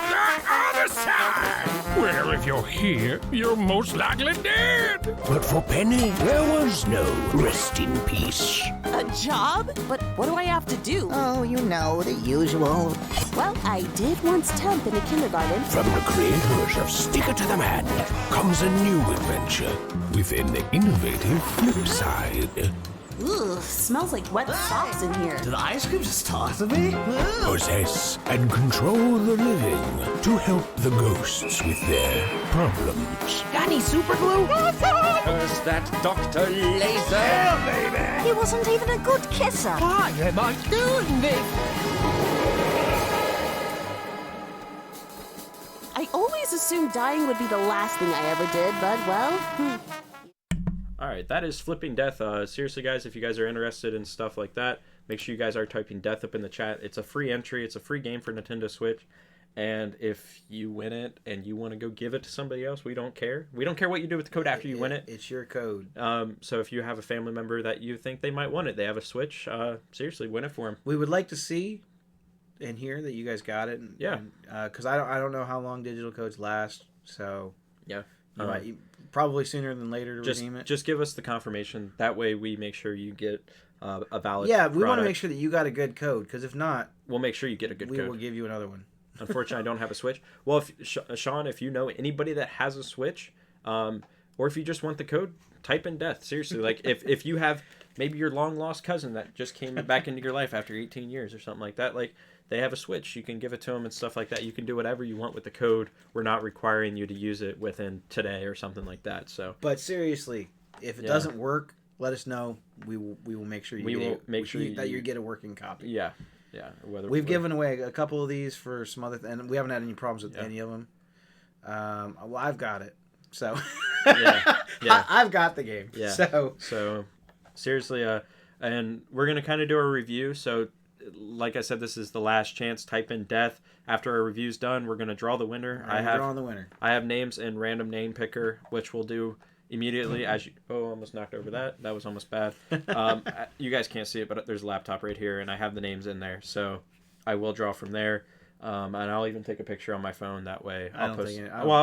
other side, where if you're here, you're most likely dead. But for Penny, there was no rest in peace. A job? But what do I have to do? Oh, you know, the usual. Well, I did once temp in a kindergarten. From the creators of Sticker to the Man comes a new adventure with an innovative flip side. Ugh, smells like wet socks in here. Did the ice cream just talk to me? Possess and control the living to help the ghosts with their problems. Got any super glue? Is that Dr. Laser? Yeah, baby. He wasn't even a good kisser. Why am I doing this? I always assumed dying would be the last thing I ever did, but well... All right, that is Flipping Death. Seriously, guys, if you guys are interested in stuff like that, make sure you guys are typing death up in the chat. It's a free entry. It's a free game for Nintendo Switch. And if you win it and you want to go give it to somebody else, we don't care. We don't care what you do with the code after you win it. It's your code. So if you have a family member that you think they might want it, they have a Switch, seriously, win it for them. We would like to see and hear that you guys got it. Yeah. Because I don't know how long digital codes last. So yeah. Probably sooner than later to redeem it. Just give us the confirmation. That way we make sure you get a valid we want to make sure that you got a good code, because if not... We'll make sure you get a good code. We will give you another one. Unfortunately, I don't have a Switch. Well, Sean, if you know anybody that has a Switch, or if you just want the code, type in death. Seriously, like if you have maybe your long-lost cousin that just came back into your life after 18 years or something like that, like... They have a Switch. You can give it to them and stuff like that. You can do whatever you want with the code. We're not requiring you to use it within today or something like that. So, but seriously, if it doesn't work, let us know. We will make sure you get a working copy. Yeah. We've given away a couple of these for some other, and we haven't had any problems with any of them. Well, I've got it, so I've got the game. Yeah. So seriously, and we're gonna kind of do a review. So. like I said, this is the last chance. Type in death. After our review's done, we're going to draw the winner. Drawing the winner. I have names in random name picker, which we'll do immediately as you... Oh, almost knocked over that. That was almost bad. You guys can't see it, but there's a laptop right here, and I have the names in there. So I will draw from there. And I'll even take a picture on my phone. That way I'll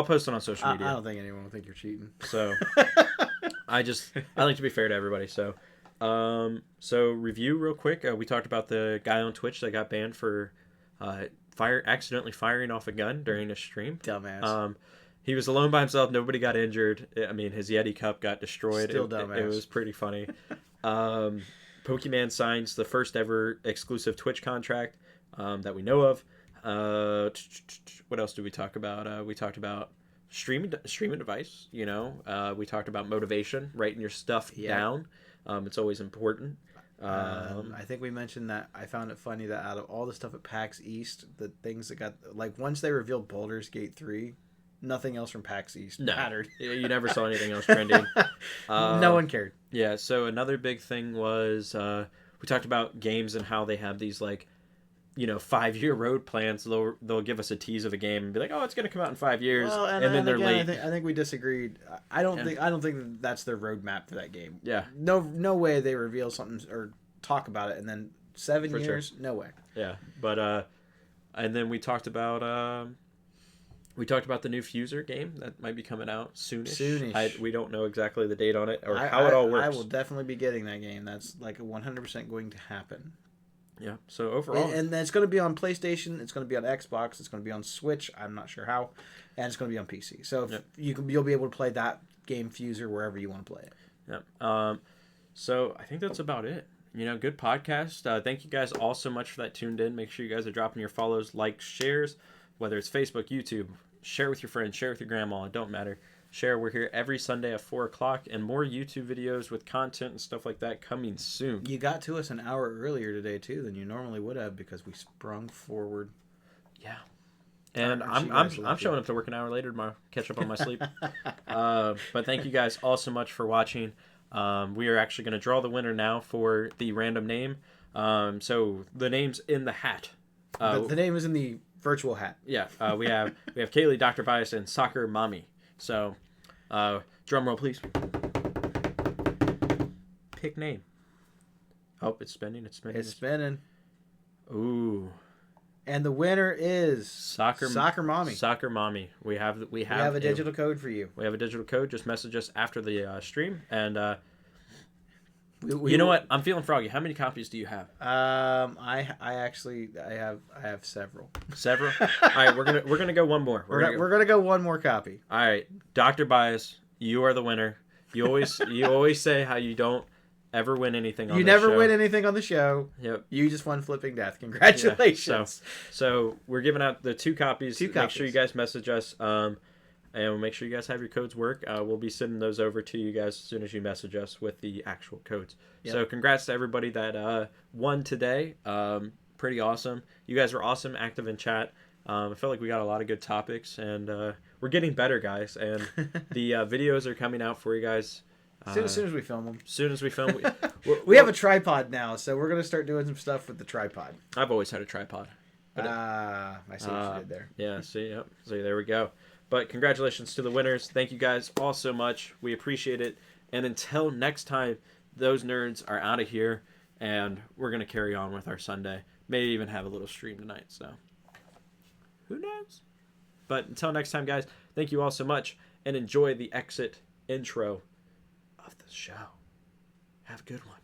post it on social media. I don't think anyone will think you're cheating. So I like to be fair to everybody. So review real quick. We talked about the guy on Twitch that got banned for accidentally firing off a gun during a stream. Dumbass. He was alone by himself. Nobody got injured. I mean, his Yeti cup got destroyed. Still dumbass. It was pretty funny. Pokemon signs the first ever exclusive Twitch contract that we know of. What else did we talk about? We talked about streaming device. We talked about motivation, writing your stuff down. It's always important. I think we mentioned that I found it funny that out of all the stuff at PAX East, the things that got once they revealed Baldur's Gate 3, nothing else from PAX East mattered. You never saw anything else trending. No one cared. Yeah. So another big thing was we talked about games and how they have these 5-year road plans. They'll give us a tease of a game and be like, oh, it's going to come out in 5 years, and then they're late. I think we disagreed. I don't think that's their roadmap for that game. Yeah. No way they reveal something or talk about it and then 7 years. Sure. No way. Yeah, but and then we talked about the new Fuser game that might be coming out soonish. We don't know exactly the date on it or how it all works. I will definitely be getting that game. That's 100% going to happen. Yeah. So overall, and it's going to be on PlayStation. It's going to be on Xbox. It's going to be on Switch. I'm not sure how, and it's going to be on PC. So you'll be able to play that game Fuser wherever you want to play it. Yeah. So I think that's about it. Good podcast. Thank you guys all so much for that tuned in. Make sure you guys are dropping your follows, likes, shares, whether it's Facebook, YouTube. Share with your friends. Share with your grandma. It don't matter. Share. We're here every Sunday at 4:00, and more YouTube videos with content and stuff like that coming soon. You got to us an hour earlier today too than you normally would have because we sprung forward. Yeah, and I'm showing up to work an hour later tomorrow. Catch up on my sleep. But thank you guys all so much for watching. We are actually going to draw the winner now for the random name. So the name's in the hat. The name is in the virtual hat. Yeah, we have Kaylee, Dr. Bias, and Soccer Mommy. So, drum roll, please. Pick name. Oh, it's spinning. It's spinning. Ooh. And the winner is Soccer Mommy. Soccer Mommy. We have a digital code for you. We have a digital code. Just message us after the stream, and you know what? I'm feeling froggy. How many copies do you have? I have several. Several. All right, we're gonna go one more. We're gonna go one more copy. All right, Dr. Bias, you are the winner. You always say how you don't ever win anything. You never win anything on the show. Yep. You just won Flipping Death. Congratulations. Yeah, so we're giving out the two copies. Make sure you guys message us. And we'll make sure you guys have your codes work. We'll be sending those over to you guys as soon as you message us with the actual codes. Yep. So congrats to everybody that won today. Pretty awesome. You guys were awesome, active in chat. I felt like we got a lot of good topics, and we're getting better, guys. And the videos are coming out for you guys. As soon as we film them. As soon as we film. We have a tripod now, so we're going to start doing some stuff with the tripod. I've always had a tripod. I see what you did there. Yeah, see? Yep. So there we go. But congratulations to the winners. Thank you guys all so much. We appreciate it. And until next time, those nerds are out of here. And we're going to carry on with our Sunday. Maybe even have a little stream tonight. So who knows? But until next time, guys, thank you all so much. And enjoy the exit intro of the show. Have a good one.